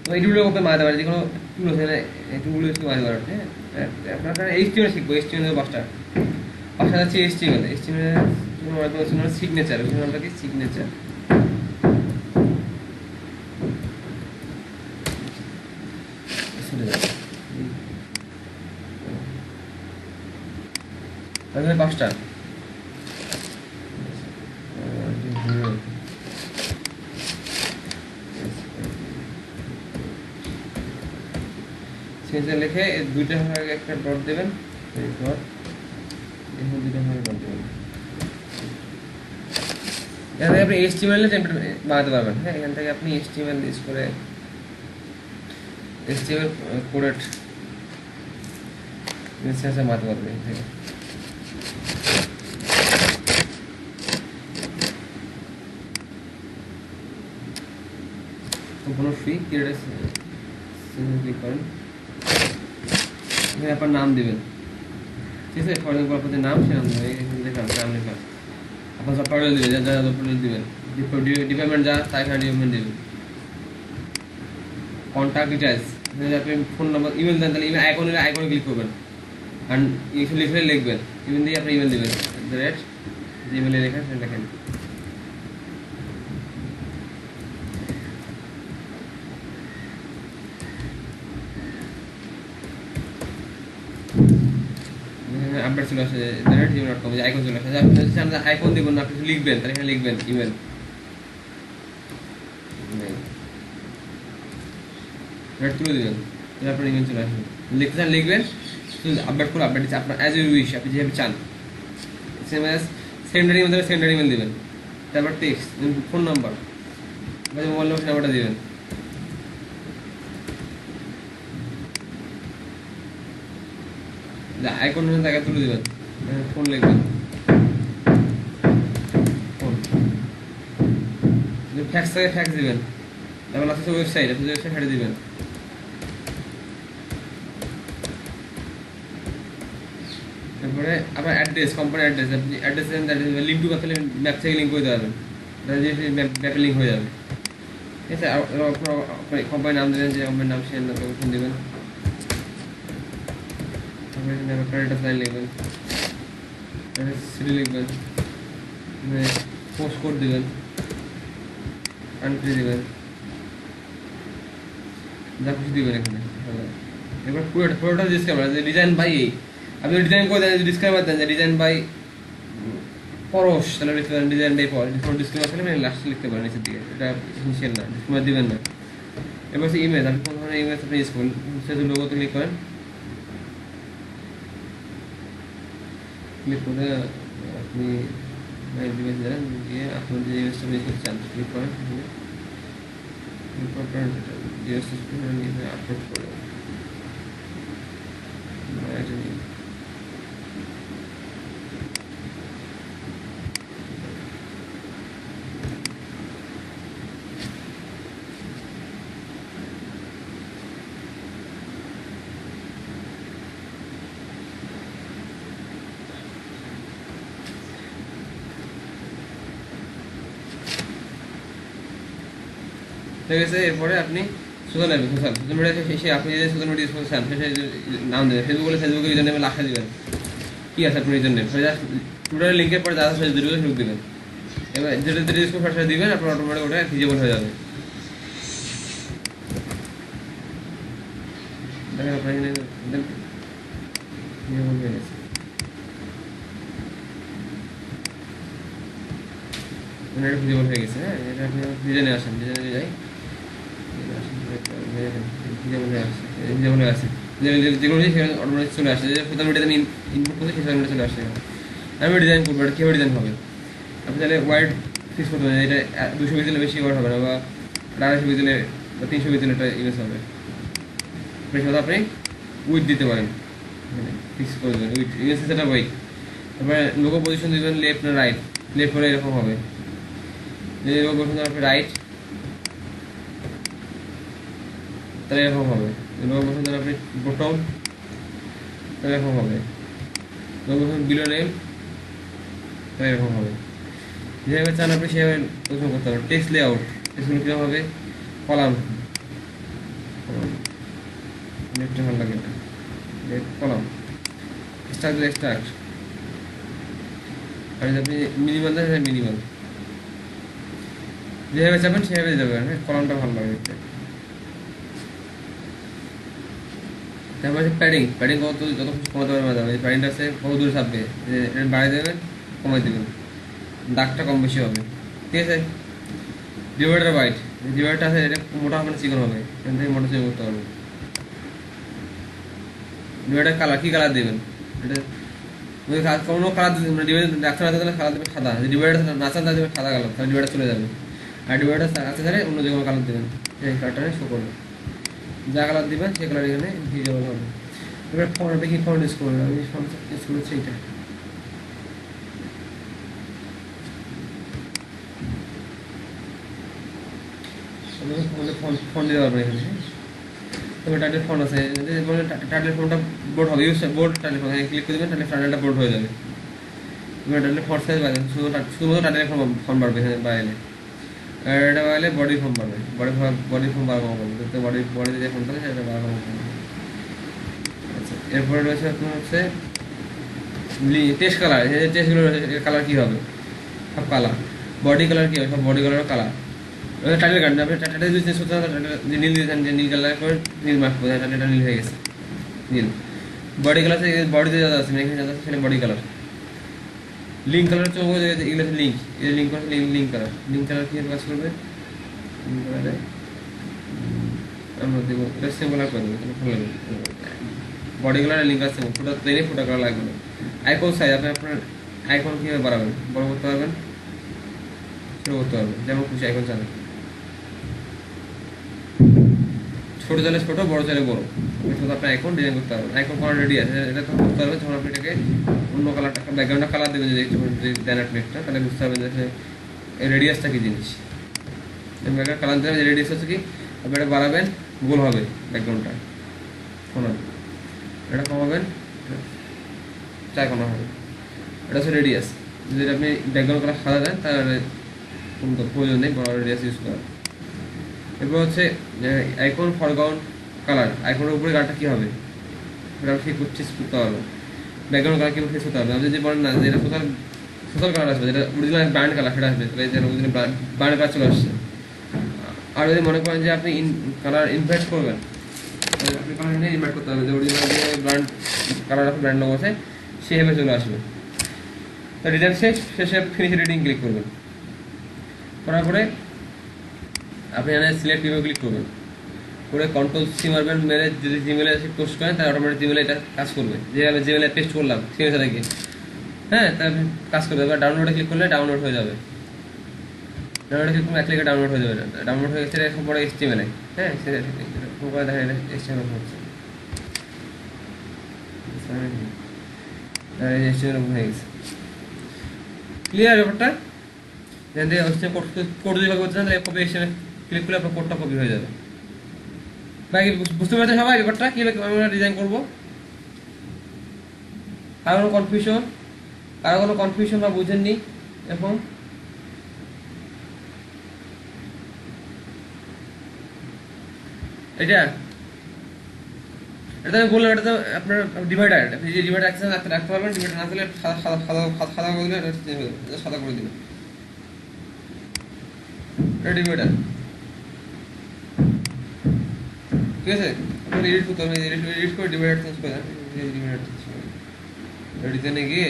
তো এই টুলগুলো ওপেন মারতে পারে যে কোনো টুল আছে এই টুলগুলো একটু মারতে পারেন হ্যাঁ আপনারা এইচটিএমএল শিখবো এইচটিএমএল 5টা হচ্ছে এইচটিএমএল মাধ্যমে সিগনেচার ওই নামটা কি সিগনেচার তাহলে 5টা সিগনেচার লিখে দুইটা ভাগে একটা ডট দেবেন ডট এখানে দুইটা ভাগে ডট দেবেন এখান থেকে আপনি HTML এর টেমপ্লেট বানাতে পারবেন হ্যাঁ এখান থেকে আপনি HTML ইউজ করে HTML কোডেড সিগনেচার বানাতে পারবেন এখান থেকে সম্পূর্ণ ফ্রি ক্রিয়েট ক্লিক করেন এখানে আপনার নাম দেবেন ঠিক আছে ফর এক্সাম্পল আপনাদের নাম সে নাম দেবেন এখানে লেখা নাম লেখা আপনার সব পার্টেল দেবেন যা যা পার্টেল দিবেন ডিপার্টমেন্ট যা তাই এখানে ডিপার্টমেন্ট দেবেন কন্ট্যাক্ট ডিটেইলস যদি আপনি ফোন নাম্বার ইমেল দেন তাহলে ইমেল আইকনে ক্লিক করবেন আর লিখে লিখবেন ইমেল দিয়ে আপনি ইমেল দেবেন ডাইরেক্ট যে ইমেলে লেখা সেটা লেখেন আপডেট চলে আসে ডাইরেক্ট gmail.com যে আইকন চলে আসে আপনি যদি চান আইকন দিবেন না আপনি লিখবেন তাহলে এখানে লিখবেন ইমেল ডাইরেক্ট তুলে দিবেন তাহলে আপনার ইমেল চলে আসবে লিখতে চান লিখবেন আপডেট করে আপডেট দিচ্ছে আপনার অ্যাজ ইউ উইশ আপনি যেভাবে চান সেম অ্যাজ সেন্ডার ইমেল দেবেন সেন্ডার ইমেল দিবেন তারপর টেক্সট ফোন নাম্বার বা মোবাইল নাম্বারটা দিবেন আইকন তাকে তুলে দেবেন ফোন লিখবেন ফোন ফ্যাক্স থাকে ফ্যাক্স দিবেন তারপর আছে ওয়েবসাইট আপনি ওয়েবসাইট হারিয়ে দিবেন তারপরে আপনার অ্যাড্রেস কোম্পানি অ্যাড্রেস আপনি অ্যাড্রেস দেন লিঙ্ক টু করতে ম্যাপ থেকে লিঙ্ক করে দেবেন তাহলে যে ম্যাপে লিঙ্ক হয়ে যাবে ঠিক আছে আপনার কোম্পানির নাম দেবেন যে কোম্পানির নাম সেই ফোন দেবেন কারেন্ট অ্যাফেয়ার লিখবেন সিটি লিখবেন পোস্ট কোড দিবেন, কান্ট্রি দিবেন, যা খুশি দিবেন এখানে। এবার পুরোটা ডিসক্লেমার যে ডিজাইন বাই, আপনি ডিজাইন করে দেন, ডিসক্লেমার দেন যে ডিজাইন বাই পরশ, তাহলে লিখতে পারেন ডিজাইন বাই পরশ। ডিসক্লেমার থাকলে লাস্টে লিখতে পারেন নিচের দিকে, এটা এসেন্সিয়াল না, ডিসক্লেমার দিবেন না। এবার হচ্ছে ইমেজ, আপনি কোন ধরনের ইমেজ আপনি ইউজ করবেন, সেটা লোগোতে ক্লিক করেন, ক্লিক করে আপনি ইমেজ দেন, দিয়ে আপনার যে ইমেজটা ইউজ করতে চান ক্লিক করেন, ইম্পর্টেন্ট আপলোড করে ঠিক আছে। এরপরে আপনি সোশ্যাল মিডিয়া শেষে আপনি যে সোশ্যাল মিডিয়া ইউজ করতে চান শেষে নাম দেবেন, ফেসবুক হলে ফেসবুকের ইউজার নেমে লাখা দিবেন, কি আছে আপনার ইউজার নেম, টোটাল লিঙ্কের পরে যারা সেটা দুটো ঢুক দিবেন। এবার যেটা যেটা ইউজ করবেন সেটা দিবেন, আপনার অটোমেটিক ওটা ভিজিবল হয়ে যাবে। দেখেন আপনার এখানে ভিজিবল হয়ে গেছে। এটা ভিজিবল হয়ে গেছে। হ্যাঁ, এটা আপনি ডিজাইনে আসেন, ডিজাইনে যাই, যেগুলো আছে যেগুলো সেখানে অটোমেটিক চলে আসে, যে সোশ্যাল মিডিয়াতে আমি ইনপুট করছি সোশ্যাল মিডিয়া চলে আসে। আমি ডিজাইন করবো, এটা কীভাবে ডিজাইন হবে, আপনি তাহলে ওয়ার্ড ফিক্স করতে পারেন, এটা 200 পিক্সেলের বেশি ওয়ার্ড হবে না, বা 250 পিক্সেলে বা 300 পিক্সেল একটা ইমেজ হবে। আপনি উইথ দিতে পারেন, ফিক্স করে দেবেন উইথ, ইমেজ সেটা উইথ। তারপরে লোগো পজিশন দিবেন লেফট না রাইট, লেফট করে এরকম হবে, যদি লোগো পজিশন আপনি রাইট তাহলে এরকম হবে, লোগো পজিশন ধরে আপনি বটম তাহলে এরকম হবে, লোগো পজিশন বিলো নেম তাহলে এরকম হবে। যেভাবে চান আপনি সেভাবে পজিশন করতে পারেন। টেক্সট লেআউট, টেক্সটগুলো কীভাবে হবে, কলাম, লেফটে ভালো লাগে এটা, লেফট কলাম, স্টার্ট দিলে স্টার্ট, আর যদি আপনি মিনিমাল দেন মিনিমাল, যেভাবে চাবেন সেভাবে যাবেন। হ্যাঁ, কলামটা ভালো লাগে দেখতে। তারপর হচ্ছে প্যাডিং, প্যাডিং কত যত খুশি কমাতে পারবে যাবে, এই প্যাডিংটা আছে কত দূরে ছাপবে, এটা বাড়িয়ে দেবেন কমাই দেবেন, দাগটা কম বেশি হবে। ঠিক আছে। ডিভাইডার বাইট, ডিভাইডারটা আছে এটা মোটা হবে না চিকন হবে, এখান থেকে মোটা চিকন করতে পারবে। ডিভাইডার কালার, কী কালার দেবেন, এটা কোনো কালার ডিভাইডার ডাক্তার না তাহলে কালার দেবেন সাদা, ডিভাইডার না চান তাহলে দেবেন সাদা কালার, তাহলে ডিভাইডার চলে যাবে। আর ডিভাইডার আছে তাহলে অন্য যে কোনো কালার দেবেন, সেই কালারটা শো করবে, যা কালার দিবেন সেই কালার এখানে ভিজিবল হবে। এবার ফন্ট, আপনি কি ফন্ট ইউজ করবেন, আমি ফন্ট ইউজ করেছি এইটা, ফন্ট দিতে পারবেন এখানে। তবে টাইটেল ফন্ট আছে, টাইটেল ফন্টটা বোর্ড হবে, use board title font click করে দেবেন, তাহলে টাইটেলটা বোর্ড হয়ে যাবে। এবার টাইটেল ফন্ট সাইজ বাড়বে, শুধুমাত্র টাইটেল ফন্ট বাড়বে এখানে বাইরে, আর এটা বাড়লে বডি ফর্ম বাড়বে, বডি ফর্ম বাড়ানো হবে, তো বডিতে যে ফর্ম থাকে সেটা বাড়ানো হবে। আচ্ছা, এরপরে রয়েছে আপনার হচ্ছে টেস্ট কালার, এই টেস্টগুলো কালার কী হবে, সব কালার, বডি কালার কী হবে, সব বডি কালারও কালার। টাইটেল কার্ড আপনি টাইটেল যদি চেঞ্জ করতে চান, যে নীল দিয়েছেন, যে নীল কালার করে নীল মার্ক করে টাইটেলটা নীল হয়ে গেছে নীল। বডি কালার বডিতে যা আছে এখানে যা আছে সেটা বডি কালার। লিঙ্ক কালার হচ্ছে এগুলো হচ্ছে লিঙ্ক, এই লিঙ্ক করছে লিঙ্ক কালার, লিঙ্ক কালার কীভাবে কাজ করবে, লিঙ্ক কালারে আমরা দেবো এটা সিম্বল করে দেবো, ভালো লাগবে। বডি কালার লিঙ্ক আছে, ফোটা প্লেনে ফোটা কালার লাগবে না। আইকন সাইজ, আপনি আপনার আইকন কীভাবে বাড়াবেন, বড় করতে পারবেন, ছোটো করতে পারবেন, যেমন খুশি আইকন চালাবেন, ছোটো চাইলে ছোটো, বড়ো চাইলে বড়ো, শুধু আপনি আইকন ডিজাইন করতে পারবেন। আইকন করা রেডি আছে, এটা তখন করতে পারবেন যখন আপনি এটাকে অন্য কালারটা ব্যাকগ্রাউন্ডটা কালার দেবেন, যদি দেন নেটটা, তাহলে বুঝতে পারবেন যে রেডিয়াসটা কী জিনিস। ব্যাকগ্রাউন্ড কালার দেবেন, রেডিয়াস হচ্ছে কি, আপনি এটা বাড়াবেন গোল হবে ব্যাকগ্রাউন্ডটা, কোনা এটা কমাবেন চার কোনা হবে, এটা হচ্ছে রেডিয়াস। যদি আপনি ব্যাকগ্রাউন্ড কালার সাদা দেন তাহলে কোনো প্রয়োজন নেই বড় রেডিয়াস ইউজ করার। এরপর হচ্ছে আইকন ফরগ্রাউন্ড কালার, আইকনের উপরে কালারটা কী হবে এটা ঠিক চেঞ্জ করতে হবে, ব্যাকগ্রাউন্ড কালার কীভাবে ফেস করতে হবে। আপনি যদি বলেন না যে এটা টোটাল সোশ্যাল কালার আসবে, যেটা অরিজিনাল ব্র্যান্ড কালার সেটা আসবে, তাহলে যেন অরিজিনাল ব্র্যান্ড কালার চলে আসছে। আর যদি মনে করেন যে আপনি কালার ইনভার্ট করবেন, তাহলে আপনি কালার নিয়ে ইনভার্ট করতে হবে, যে অরিজিনাল যে ব্র্যান্ড কালার আছে, ব্র্যান্ড লোগো আছে, সেভাবে চলে আসবে। তো ডিজাইন শেষে ফিনিশ রেডিং ক্লিক করবেন, করার পরে আপনি এখানে সিলেক্ট রিভিউ ক্লিক করবেন, করে কন্ট্রোল সি মারবেন, মেরে যদি জিমেলে এসে পোস্ট করেন তাহলে অটোমেটিক জিমেলে এটা কাজ করবে, যে আমি জিমেলে পেস্ট করলাম সিমেলে থেকে, হ্যাঁ, তাহলে কাজ করবে। এবার ডাউনলোডে ক্লিক করলে ডাউনলোড হয়ে যাবে, ডাউনলোডে ক্লিক করলে এক ক্লিকে ডাউনলোড হয়ে যাবে, ডাউনলোড হয়ে গেছে এখন পরে HTML, হ্যাঁ, সেটা করে দেখেন HTML হচ্ছে, HTML হয়ে গেছে। ক্লিয়ার ব্যাপারটা? যেখান থেকে কোড যদি করতে চান তাহলে কপি HTML ক্লিক করলে আপনার কোডটা কপি হয়ে যাবে। বাকি বুঝতে পারছেন সবাই ব্যাপারটা কীভাবে আমরা ডিজাইন করবো? কারো কোনো কনফিউশন বা বুঝেননি এখন? এটা আমি বললাম, এটা তো আপনার ডিভাইডার, আপনি যে ডিভাইডার রাখতে পারবেন, ডিভাইডার না থাকলে সাদা করে দিবেন, সাদা করে দিবেন, এটা ডিভাইডার। ঠিক আছে, আপনি এডিট করতে হবে, এডিট করে ডিভাইডার চেঞ্জ করে দেন, ডিভাইডার চেঞ্জ করে ডিজাইনে গিয়ে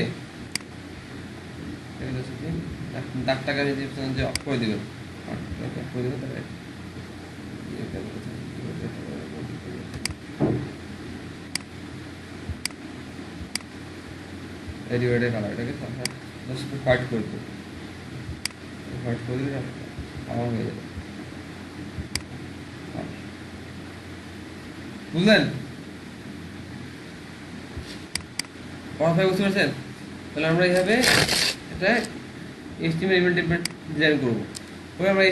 দাগটাকে আমি যে অফ করে দেবেন, অফ করে দেবেন, তাহলে ডিভাইডের কালারটাকে হোয়াইট করে দেবো, হোয়াইট করে দিলে আমার হয়ে যাবে। বুঝলেন কথা? বুঝতে পারছেন? তাহলে আমরা এইভাবে এটা HTML ইভেন্ট ডিজাইন করবো, আমরা